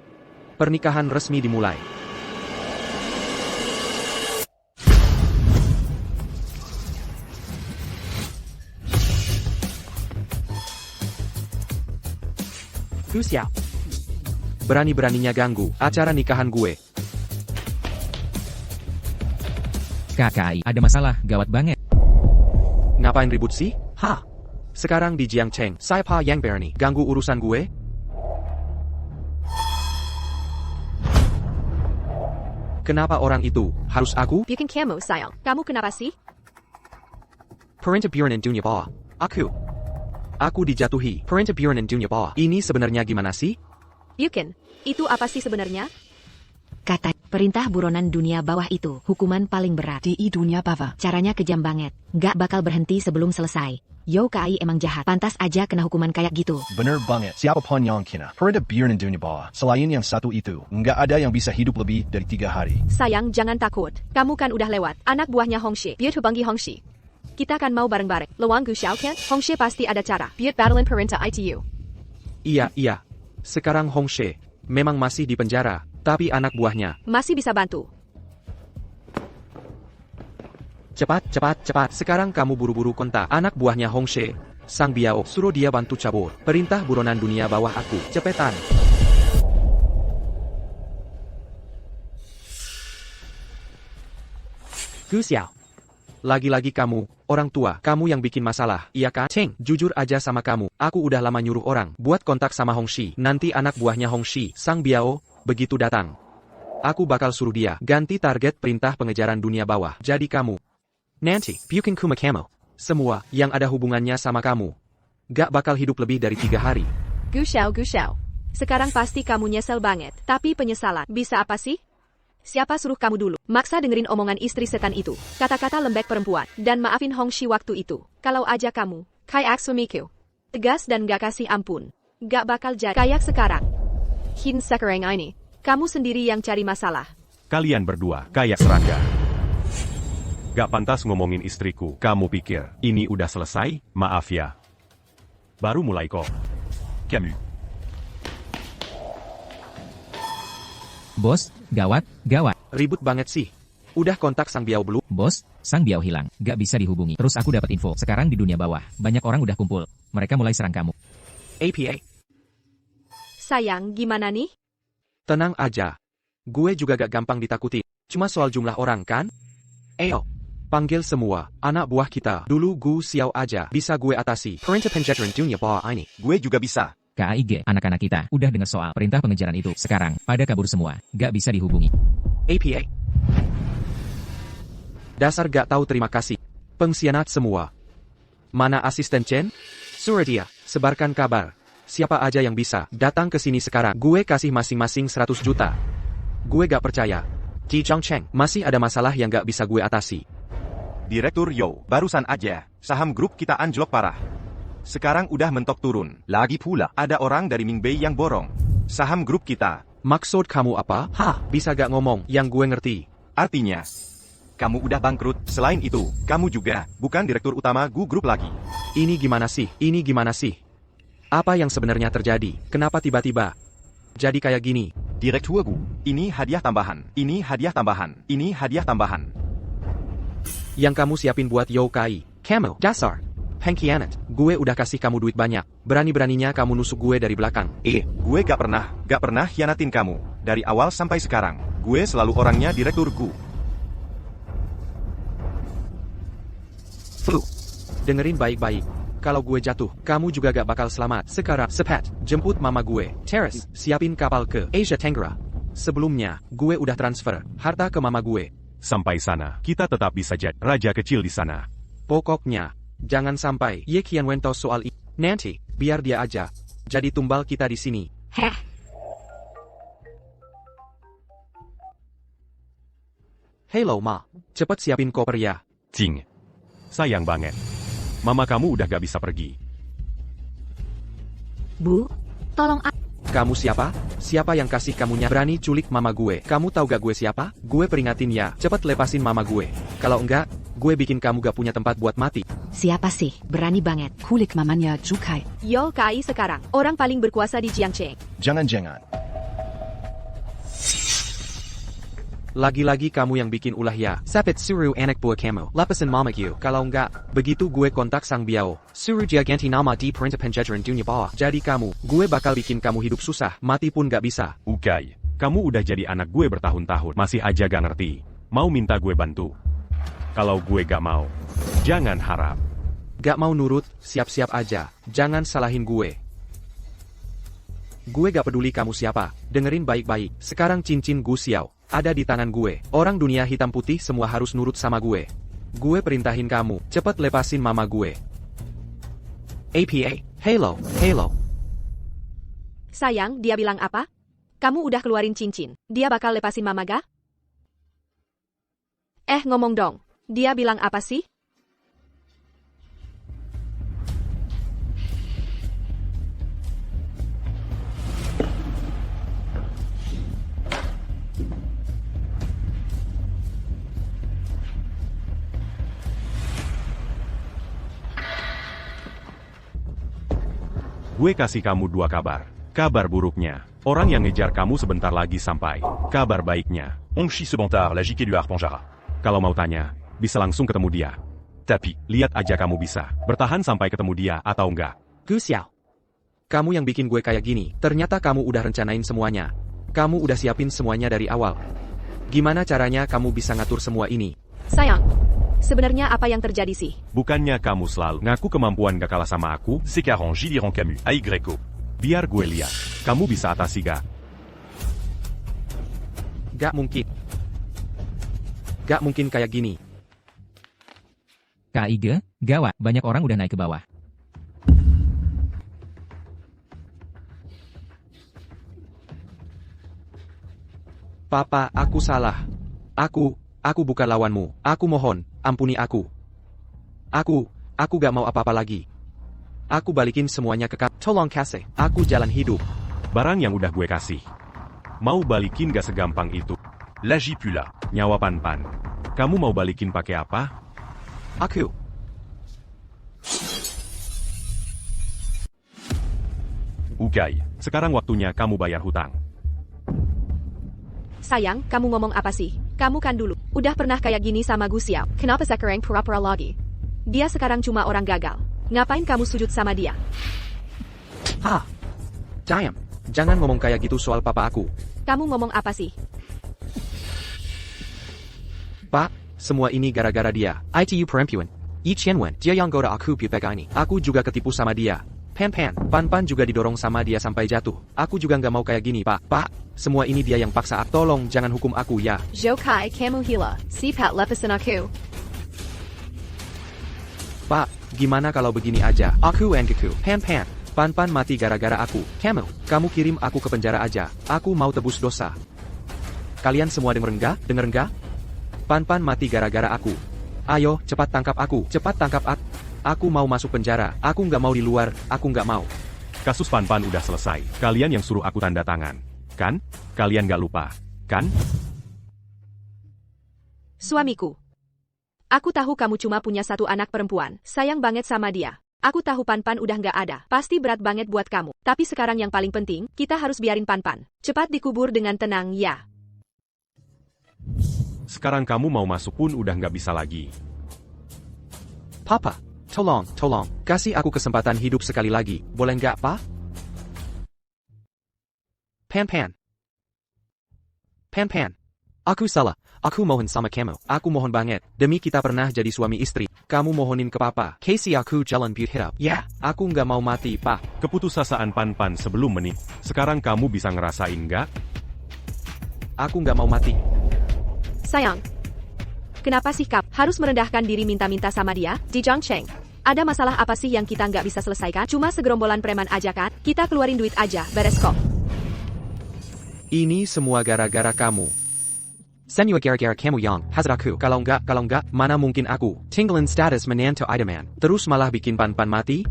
Pernikahan resmi dimulai. Gu Xiao, berani-beraninya ganggu acara nikahan gue. KKI, ada masalah, gawat banget. Ngapain ribut sih? Hah? Sekarang di Jiangcheng, siapa yang berani ganggu urusan gue? Kenapa orang itu harus aku? Bukan kamu, sayang. Kamu kenapa sih? Perintah Buren dunia bawah. Aku dijatuhi. Perintah Buren dunia bawah. Ini sebenarnya gimana sih? Bukan. Itu apa sih sebenarnya? Kata perintah buronan dunia bawah itu hukuman paling berat. Di dunia bawah. Caranya kejam banget. Gak bakal berhenti sebelum selesai. Yo KAI emang jahat. Pantas aja kena hukuman kayak gitu. Bener banget. Siapa pun yang kena perintah Buren dunia bawah. Selain yang satu itu, nggak ada yang bisa hidup lebih dari 3 hari. Sayang, jangan takut. Kamu kan udah lewat. Anak buahnya Hongxi. Biar hubangi Hongxi. Kita kan mau bareng-bareng. Luang Gu Xiao kan? Hongxi pasti ada cara. Biar battlein perintah ITU. Iya. Sekarang Hongxi memang masih di penjara. Tapi anak buahnya masih bisa bantu. Cepat. Sekarang kamu buru-buru kontak anak buahnya Hongxi. Sang Biao, suruh dia bantu cabut perintah buronan dunia bawah aku. Cepetan. Gu Xiao. Lagi-lagi kamu, orang tua, kamu yang bikin masalah, iya kan? Cheng, jujur aja sama kamu, aku udah lama nyuruh orang buat kontak sama Hongxi. Nanti anak buahnya Hongxi, Sang Biao, begitu datang, aku bakal suruh dia ganti target perintah pengejaran dunia bawah. Jadi kamu, nanti, bukan kuma kamu, semua yang ada hubungannya sama kamu, gak bakal hidup lebih dari 3 hari. Gu Xiao. Sekarang pasti kamu nyesel banget. Tapi penyesalan, bisa apa sih? Siapa suruh kamu dulu? Maksa dengerin omongan istri setan itu. Kata-kata lembek perempuan. Dan maafin Hongxi waktu itu. Kalau aja kamu, kayak suamiku. Tegas dan gak kasih ampun. Gak bakal jadi kayak sekarang. Hin sekarang ini. Kamu sendiri yang cari masalah. Kalian berdua kayak serangga. Gak pantas ngomongin istriku. Kamu pikir ini udah selesai? Maaf ya. Baru mulai kok. Camus. Bos, gawat. Ribut banget sih. Udah kontak Sang Biao belum? Bos, Sang Biao hilang. Gak bisa dihubungi. Terus aku dapat info. Sekarang di dunia bawah. Banyak orang udah kumpul. Mereka mulai serang kamu. APA. Sayang, gimana nih? Tenang aja. Gue juga gak gampang ditakuti. Cuma soal jumlah orang kan? Ayo. Panggil semua anak buah kita. Dulu Gu Xiao aja bisa gue atasi perintah pengejaran dunia bawah ini. Gue juga bisa. KAIG, anak-anak kita, udah dengar soal perintah pengejaran itu. Sekarang, pada kabur semua. Gak bisa dihubungi. APA. Dasar gak tahu terima kasih. Pengkhianat semua. Mana asisten Chen? Suruh dia, sebarkan kabar. Siapa aja yang bisa, datang ke sini sekarang. Gue kasih masing-masing 100 juta. Gue gak percaya. Ji Jiangcheng, masih ada masalah yang gak bisa gue atasi. Direktur Yo, barusan aja, saham grup kita anjlok parah. Sekarang udah mentok turun. Lagi pula, ada orang dari Mingbei yang borong saham grup kita. Maksud kamu apa? Bisa gak ngomong yang gue ngerti? Artinya, kamu udah bangkrut. Selain itu, kamu juga bukan direktur utama Gu Group lagi. Ini gimana sih? Apa yang sebenarnya terjadi? Kenapa tiba-tiba jadi kayak gini? Direktur Gu, ini hadiah tambahan. Ini hadiah tambahan. Ini hadiah tambahan. Yang kamu siapin buat Yokai. Kamu, dasar pengkhianat. Gue udah kasih kamu duit banyak. Berani-beraninya kamu nusuk gue dari belakang. Gue gak pernah hianatin kamu. Dari awal sampai sekarang, gue selalu orangnya direktur Gu. Dengerin baik-baik. Kalau gue jatuh, kamu juga gak bakal selamat. Sekarang, sepet, jemput mama gue. Terrace, siapin kapal ke Asia Tenggara. Sebelumnya, gue udah transfer harta ke mama gue. Sampai sana, kita tetap bisa jadi raja kecil di sana. Pokoknya, jangan sampai Ye Qianwen tahu soal ini. Nanti, biar dia aja jadi tumbal kita di sini. Hello, Ma. Cepet siapin koper ya. Cing. Sayang banget. Mama kamu udah gak bisa pergi. Bu, tolong Kamu siapa? Siapa yang kasih kamunya berani culik mama gue? Kamu tahu gak gue siapa? Gue peringatin ya, cepet lepasin mama gue. Kalau enggak, gue bikin kamu gak punya tempat buat mati. Siapa sih? Berani banget. Kulik mamanya Jukai. Yo KAI sekarang, orang paling berkuasa di Jiangcheng. Jangan-jangan. Lagi-lagi kamu yang bikin ulah ya. Sapit suruh anak buah kamu lepasin mama gue. Kalau enggak, begitu gue kontak Sang Biao, suruh dia ganti nama di perintah pengejaran dunia bawah. Jadi kamu, gue bakal bikin kamu hidup susah, mati pun gak bisa. Ukai, kamu udah jadi anak gue bertahun-tahun, masih aja gak ngerti. Mau minta gue bantu? Kalau gue gak mau, jangan harap. Gak mau nurut, siap-siap aja. Jangan salahin gue. Gue gak peduli kamu siapa. Dengerin baik-baik. Sekarang cincin Gu Xiao ada di tangan gue. Orang dunia hitam putih semua harus nurut sama gue. Gue perintahin kamu, cepet lepasin mama gue. APA, Halo, Halo. Sayang, dia bilang apa? Kamu udah keluarin cincin. Dia bakal lepasin mama ga? Ngomong dong. Dia bilang apa sih? Gue kasih kamu 2 kabar. Kabar buruknya, orang yang ngejar kamu sebentar lagi sampai. Kabar baiknya, Hongshi Sebentar, la JK du Harponjara. kalau mau tanya, bisa langsung ketemu dia. Tapi, lihat aja kamu bisa bertahan sampai ketemu dia atau enggak. Gu Xiao. Kamu yang bikin gue kayak gini, ternyata kamu udah rencanain semuanya. Kamu udah siapin semuanya dari awal. Gimana caranya kamu bisa ngatur semua ini? Sayang, sebenarnya apa yang terjadi sih? Bukannya kamu selalu ngaku kemampuan gak kalah sama aku? C'est 40, J diront Camus, à Y. Biar gue lihat, kamu bisa atasi gak? Gak mungkin. Gak mungkin kayak gini. KIG, gawat, banyak orang udah naik ke bawah. Papa, aku salah. Aku bukan lawanmu. Aku mohon, ampuni aku. Aku gak mau apa-apa lagi. Aku balikin semuanya ke tolong kasih. Aku jalan hidup. Barang yang udah gue kasih. Mau balikin gak segampang itu. L'agi pula. Nyawa Pan-Pan. Kamu mau balikin pakai apa? Aku. Ukai, sekarang waktunya kamu bayar hutang. Sayang, kamu ngomong apa sih? Kamu kan dulu udah pernah kayak gini sama Gu Xiao. Kenapa sekarang pura-pura lagi? Dia sekarang cuma orang gagal. Ngapain kamu sujud sama dia? Diam. Jangan ngomong kayak gitu soal papa aku. Kamu ngomong apa sih? Pak, semua ini gara-gara dia. ITU perempuan. Yi Qianwen, dia yang goda aku putega ini. Aku juga ketipu sama dia. Pan-Pan juga didorong sama dia sampai jatuh. Aku juga nggak mau kayak gini, Pak. Pak, semua ini dia yang paksa. Tolong jangan hukum aku ya. Jokai, kamu hila. Sipat lepasin aku. Pak, gimana kalau begini aja? Aku Engaku, Pan-Pan mati gara-gara aku. Kamu kirim aku ke penjara aja. Aku mau tebus dosa. Kalian semua denger enggak? Pan-Pan mati gara-gara aku. Ayo, cepat tangkap aku. Cepat tangkap aku. Aku mau masuk penjara. Aku nggak mau di luar. Aku nggak mau. Kasus Pan-Pan udah selesai. Kalian yang suruh aku tanda tangan. Kan? Kalian nggak lupa. Kan? Suamiku. Aku tahu kamu cuma punya 1 anak perempuan. Sayang banget sama dia. Aku tahu Pan-Pan udah nggak ada. Pasti berat banget buat kamu. Tapi sekarang yang paling penting, kita harus biarin Pan-Pan cepat dikubur dengan tenang ya. Sekarang kamu mau masuk pun udah nggak bisa lagi. Papa, tolong. Kasih aku kesempatan hidup sekali lagi. Boleh nggak, Pak? Pan-Pan. Aku salah. Aku mohon sama kamu. Aku mohon banget. Demi kita pernah jadi suami istri. Kamu mohonin ke Papa. Kasih aku jalan biar hidup. Ya, aku nggak mau mati, Pak. Keputusasaan Pan-Pan sebelum menikah. Sekarang kamu bisa ngerasain nggak? Aku nggak mau mati. Sayang. Kenapa sih Kap harus merendahkan diri minta-minta sama dia? Ji Zhangcheng. Ada masalah apa sih yang kita nggak bisa selesaikan? Cuma segerombolan preman aja kan? Kita keluarin duit aja, beres kok. Ini semua gara-gara kamu. Senua gara-gara kamu yang hazard aku. Kalau enggak, mana mungkin aku tinggalin status menantu idaman. Terus malah bikin Pan-Pan mati?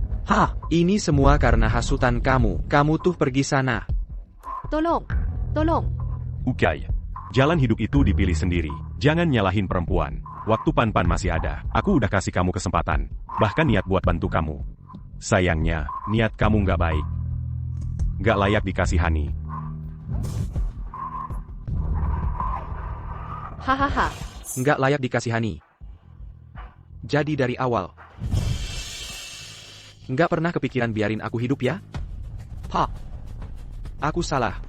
Ini semua karena hasutan kamu. Kamu tuh pergi sana. Tolong. Ukai. Jalan hidup itu dipilih sendiri. Jangan nyalahin perempuan. Waktu Pan-Pan masih ada, aku udah kasih kamu kesempatan. Bahkan niat buat bantu kamu. Sayangnya, niat kamu nggak baik. Nggak layak dikasihani. Hahaha. Nggak layak dikasihani. Jadi dari awal. Nggak pernah kepikiran biarin aku hidup ya? Pak. Aku salah.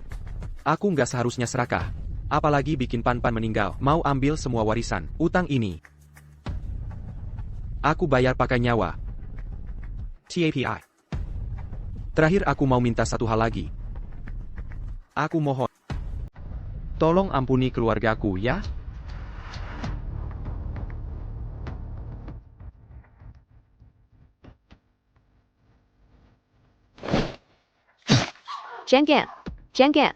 Aku nggak seharusnya serakah. Apalagi bikin Pan-Pan meninggal. Mau ambil semua warisan. Utang ini. Aku bayar pakai nyawa. TAPI. Terakhir aku mau minta satu hal lagi. Aku mohon. Tolong ampuni keluargaku ya. Jangan. Jangan.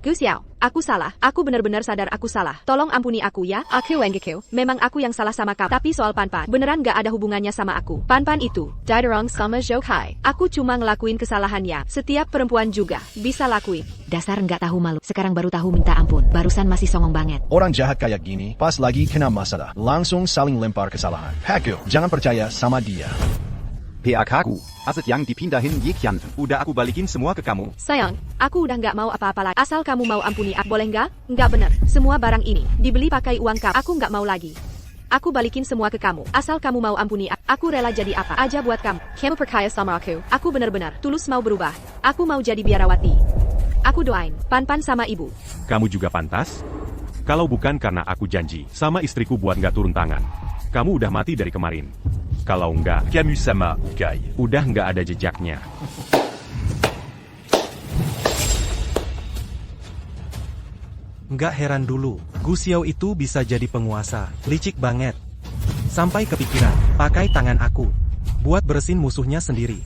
Gu Xiao, aku salah. Aku benar-benar sadar aku salah. Tolong ampuni aku ya. Aku Wenggekyo. Memang aku yang salah sama kamu. Tapi soal Pan-Pan, beneran gak ada hubungannya sama aku. Pan-Pan itu, Daiderong sama Zhoukai. Aku cuma ngelakuin kesalahannya. Setiap perempuan juga bisa lakuin. Dasar nggak tahu malu. Sekarang baru tahu minta ampun. Barusan masih songong banget. Orang jahat kayak gini, pas lagi kena masalah, langsung saling lempar kesalahan. Paku, jangan percaya sama dia. PAKku, aset yang dipindahin Yikian. Udah aku balikin semua ke kamu. Sayang, aku udah nggak mau apa-apa lagi. Asal kamu mau ampuni aku, boleh nggak? Nggak bener. Semua barang ini dibeli pakai uang kamu. Aku nggak mau lagi. Aku balikin semua ke kamu. Asal kamu mau ampuni aku rela jadi apa aja buat kamu. Kamu percaya sama aku. Aku benar-benar tulus mau berubah. Aku mau jadi biarawati. Aku doain Pan-Pan sama ibu. Kamu juga pantas? Kalau bukan karena aku janji sama istriku buat nggak turun tangan. Kamu udah mati dari kemarin. Kalau nggak, Camus sama Ukai. udah nggak ada jejaknya. Nggak heran dulu, Gu Xiao itu bisa jadi penguasa. Licik banget. Sampai kepikiran, pakai tangan aku. Buat bersin musuhnya sendiri.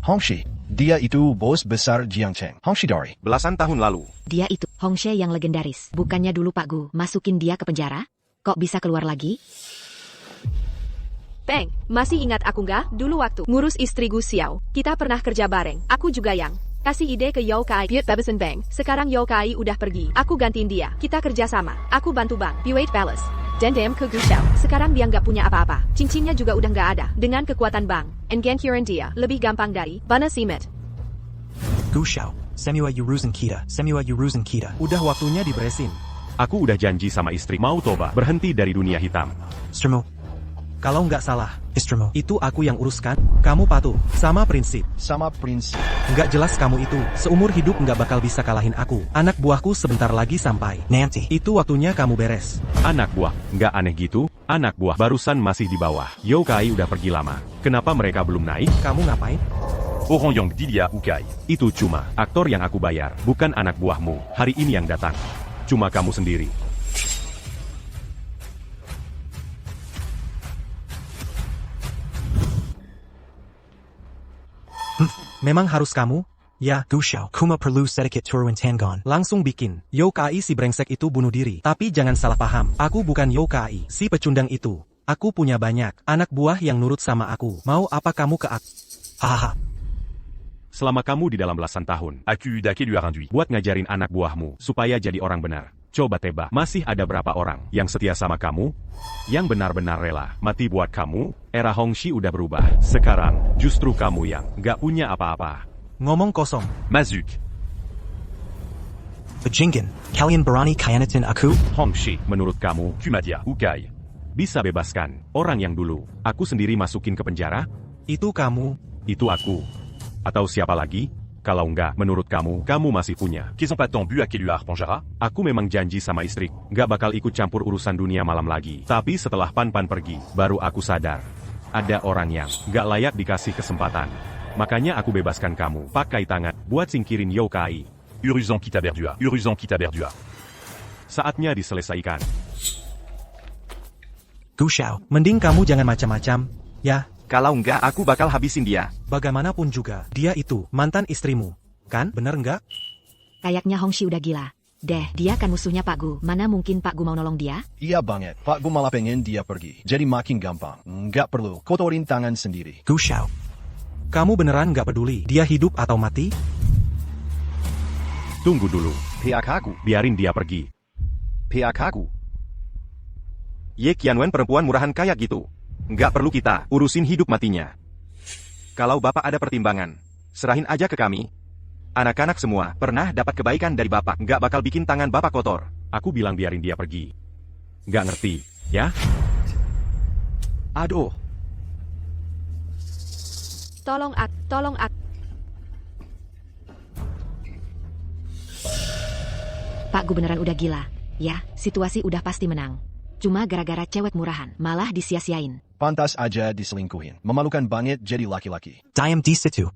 Hongshi, dia itu bos besar Jiangcheng. Hongshi Dari. Belasan tahun lalu. Dia itu, Hongshe yang legendaris. Bukannya dulu Pak Gu masukin dia ke penjara? Kok bisa keluar lagi? Peng, masih ingat aku nggak? Dulu waktu ngurus istri Gu Xiao, kita pernah kerja bareng. Aku juga yang kasih ide ke Yao Kai buat bebasin Bang. Sekarang Yao Kai udah pergi. Aku gantiin dia. Kita kerja sama. Aku bantu Bang buat balas dendam ke Gu Xiao. Sekarang dia nggak punya apa-apa. Cincinnya juga udah nggak ada. Dengan kekuatan Bang, Enggankuran dia lebih gampang dari Bana Simet. Gu Xiao, Semua Yuruzen Kita, Semua Yuruzen Kita. Udah waktunya diberesin. Aku udah janji sama istri mau toba berhenti dari dunia hitam. Stremo. Kalau nggak salah, Istremo, itu aku yang uruskan. Kamu patuh, sama prinsip. Sama prinsip. Nggak jelas kamu itu, seumur hidup nggak bakal bisa kalahin aku. Anak buahku sebentar lagi sampai. Nanti, itu waktunya kamu beres. Anak buah, nggak aneh gitu? Anak buah barusan masih di bawah. Yao Kai udah pergi lama. Kenapa mereka belum naik? Kamu ngapain? Oran Yang Dilia Ukai. Itu cuma aktor yang aku bayar, bukan anak buahmu. Hari ini yang datang. Cuma kamu sendiri. Memang harus kamu? Ya, Gu Xiao, kuma perlu sedikit turuan tangan. Langsung bikin. Yao Kai si brengsek itu bunuh diri. Tapi jangan salah paham. Aku bukan Yao Kai, si pecundang itu. Aku punya banyak anak buah yang nurut sama aku. Mau apa kamu ke aku? Hahaha. Selama kamu di dalam belasan tahun, Aku Dake lui a renduit. buat ngajarin anak buahmu supaya jadi orang benar. Coba tebak, masih ada berapa orang yang setia sama kamu? Yang benar-benar rela mati buat kamu? Era Hongshi udah berubah. Sekarang, justru kamu yang gak punya apa-apa. Ngomong kosong. Mazuk. Bajingan, kalian berani khianatin aku? Hongshi, menurut kamu, Kumadia Ukai. bisa bebaskan orang yang dulu aku sendiri masukin ke penjara? Itu kamu. Itu aku. Atau siapa lagi? Kalau enggak, menurut kamu, kamu masih punya. Qu'ils ont pas tant bu à Keluar Panjara? Aku memang janji sama istri, gak bakal ikut campur urusan dunia malam lagi. Tapi setelah Pan-Pan pergi, baru aku sadar. Ada orang yang gak layak dikasih kesempatan. Makanya aku bebaskan kamu, pakai tangan, buat singkirin Yao Kai. Uruzan Kita Berdua. Uruzan Kita Berdua. Saatnya diselesaikan. Gu Xiao, mending kamu jangan macam-macam, ya. Kalau enggak, aku bakal habisin dia. Bagaimanapun juga, dia itu mantan istrimu, kan? Bener nggak? Kayaknya Hongshi udah gila. Deh, dia kan musuhnya Pak Gu. Mana mungkin Pak Gu mau nolong dia? Iya banget. Pak Gu malah pengen dia pergi. Jadi makin gampang. Nggak perlu kotorin tangan sendiri. Gu Xiao, kamu beneran nggak peduli dia hidup atau mati? Tunggu dulu. PAKku, Biarin dia pergi. PAKku. Ye Qianwen perempuan murahan kayak gitu. Nggak perlu kita urusin hidup matinya. Kalau Bapak ada pertimbangan, serahin aja ke kami. Anak-anak semua pernah dapat kebaikan dari Bapak. Nggak bakal bikin tangan Bapak kotor. Aku bilang biarin dia pergi. Nggak ngerti, ya? Aduh. Tolong ak. Pak Gu beneran udah gila. Ya, situasi udah pasti menang. Cuma gara-gara cewek murahan, malah disia-siain. Pantas aja diselingkuhin. Memalukan banget jadi laki-laki. Diam di situ.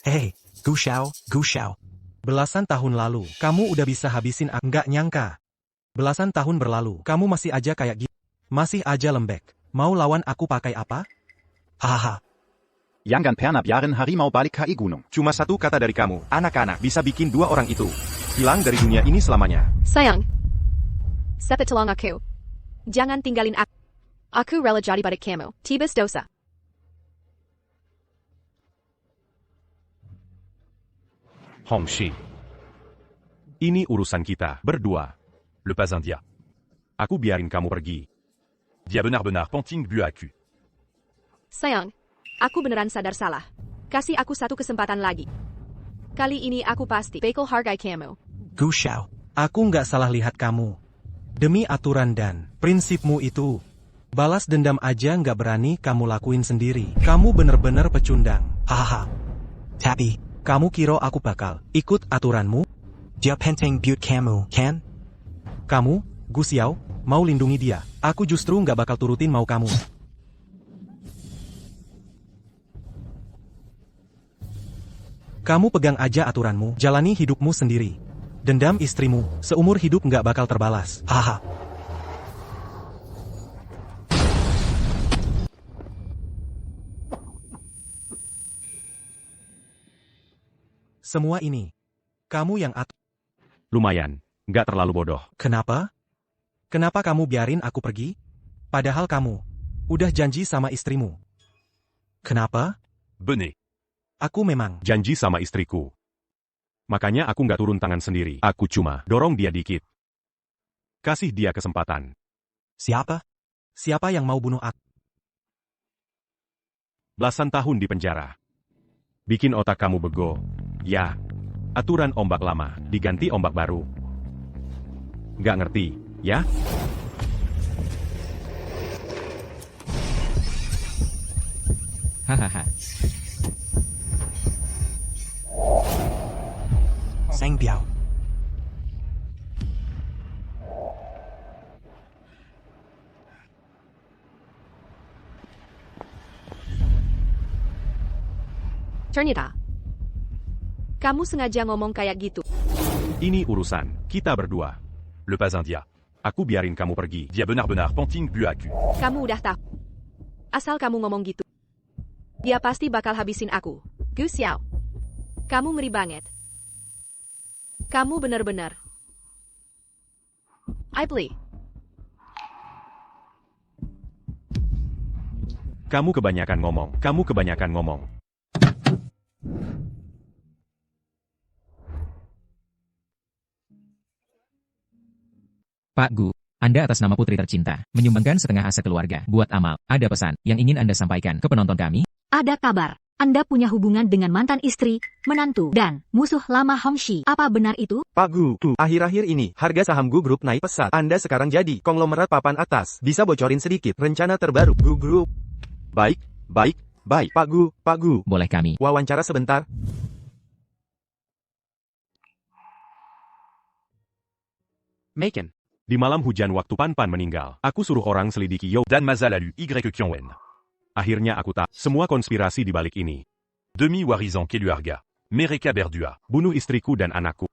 Hei, Gu Xiao. Belasan tahun lalu, kamu udah bisa habisin aku. Nggak nyangka. Belasan tahun berlalu, kamu masih aja kayak gitu. Masih aja lembek. Mau lawan aku pakai apa? Hahaha. Jangan pernah biarin harimau balik ke gunung. Cuma satu kata dari kamu, anak-anak bisa bikin dua orang itu hilang dari dunia ini selamanya. Sayang. Sepet tolong aku. Jangan tinggalin aku. Aku rela jadi pada kamu. Tibas dosa. Hongxi. Ini urusan kita, berdua. Le pas un dia. Aku biarin kamu pergi. Dia benar-benar penting buat aku. Sayang. Aku beneran sadar salah. Kasih aku satu kesempatan lagi. Kali ini aku pasti bakal hargai kamu. Gu Xiao, aku nggak salah lihat kamu. Demi aturan dan prinsipmu itu, balas dendam aja nggak berani kamu lakuin sendiri. Kamu bener-bener pecundang. Hahaha. Tapi, kamu kira aku bakal ikut aturanmu? Dia penting buat kamu, kan? Kamu, Gu Xiao, mau lindungi dia. Aku justru nggak bakal turutin mau kamu. Kamu pegang aja aturanmu, jalani hidupmu sendiri. Dendam istrimu, seumur hidup nggak bakal terbalas. Haha. Semua ini, kamu yang atur. Lumayan, nggak terlalu bodoh. Kenapa? Kenapa kamu biarin aku pergi? Padahal kamu udah janji sama istrimu. Kenapa? Bené. Aku memang janji sama istriku. Makanya aku nggak turun tangan sendiri. Aku cuma dorong dia dikit. Kasih dia kesempatan. Siapa? Siapa yang mau bunuh aku? Belasan tahun di penjara. Bikin otak kamu bego. Ya, aturan ombak lama diganti ombak baru. Nggak ngerti, ya? Hahaha. Seng Biao. Ternyata, kamu sengaja ngomong kayak gitu. Ini urusan kita berdua. Le pas un dia. Aku biarin kamu pergi. Dia benar-benar penting buat aku. Kamu udah tahu. Asal kamu ngomong gitu, dia pasti bakal habisin aku. Gu Xiao. Kamu ngeri banget. Kamu benar-benar. I beli. Kamu kebanyakan ngomong. Pak Gu, Anda atas nama putri tercinta, menyumbangkan setengah aset keluarga. Buat amal, ada pesan yang ingin Anda sampaikan ke penonton kami? Ada kabar. Anda punya hubungan dengan mantan istri, menantu, dan musuh lama Hongxi. Apa benar itu? Pak Gu, akhir-akhir ini harga saham Gu Group naik pesat. Anda sekarang jadi konglomerat papan atas. Bisa bocorin sedikit rencana terbaru Gu Group? Baik. Pak Gu. Boleh kami wawancara sebentar? Maken. Di malam hujan waktu Pan meninggal, aku suruh orang selidiki Yo Dan Maza lalu Y Kyongwen. Akhirnya aku tahu semua konspirasi di balik ini. Demi Warizan Keluarga. Mereka berdua. Bunuh istriku dan anakku.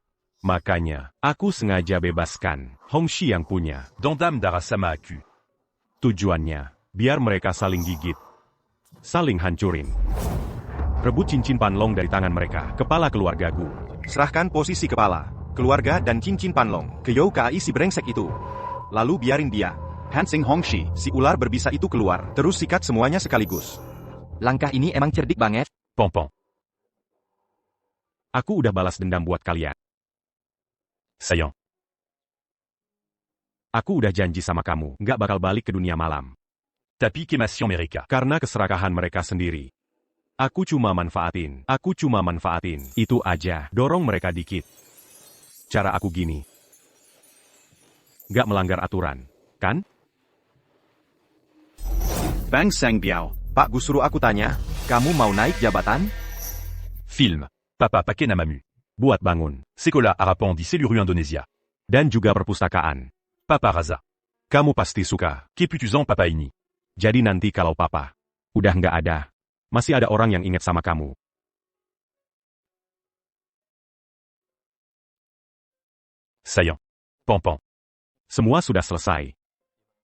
Makanya, aku sengaja bebaskan Hongxi yang punya. Dendam darah sama aku. Tujuannya, biar mereka saling gigit. Saling hancurin. Rebut cincin Panlong dari tangan mereka, kepala keluargaku. Serahkan posisi kepala, keluarga dan cincin Panlong ke Yo Kai si brengsek itu. Lalu biarin dia, Hansing Hongxi, si ular berbisa itu keluar, terus sikat semuanya sekaligus. Langkah ini emang cerdik banget. Pompong. Aku udah balas dendam buat kalian. Sayang. Aku udah janji sama kamu, nggak bakal balik ke dunia malam. Tapi kemasyon mereka. Karena keserakahan mereka sendiri. Aku cuma manfaatin. Itu aja, dorong mereka dikit. Cara aku gini. Nggak melanggar aturan, kan? Bang Sang Biao. Pak Gu suruh aku tanya, kamu mau naik jabatan? Film. Papa pakai namamu. Buat bangun. Sekolah harapan di seluruh Indonesia. Dan juga perpustakaan. Papa Raza. Kamu pasti suka. Keputusan papa ini. Jadi nanti kalau papa udah nggak ada, masih ada orang yang ingat sama kamu. Sayang. Pompon. Semua sudah selesai.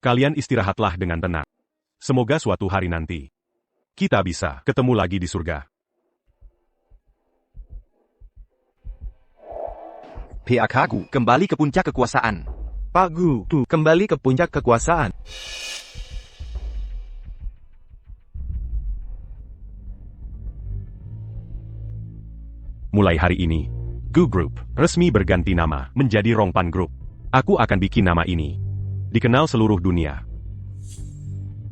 Kalian istirahatlah dengan tenang. Semoga suatu hari nanti kita bisa ketemu lagi di surga. PAK Gu kembali ke puncak kekuasaan. Pak Gu, kembali ke puncak kekuasaan. Mulai hari ini, Gu Group resmi berganti nama menjadi Rongpan Group. Aku akan bikin nama ini dikenal seluruh dunia.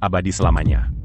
Abadi selamanya.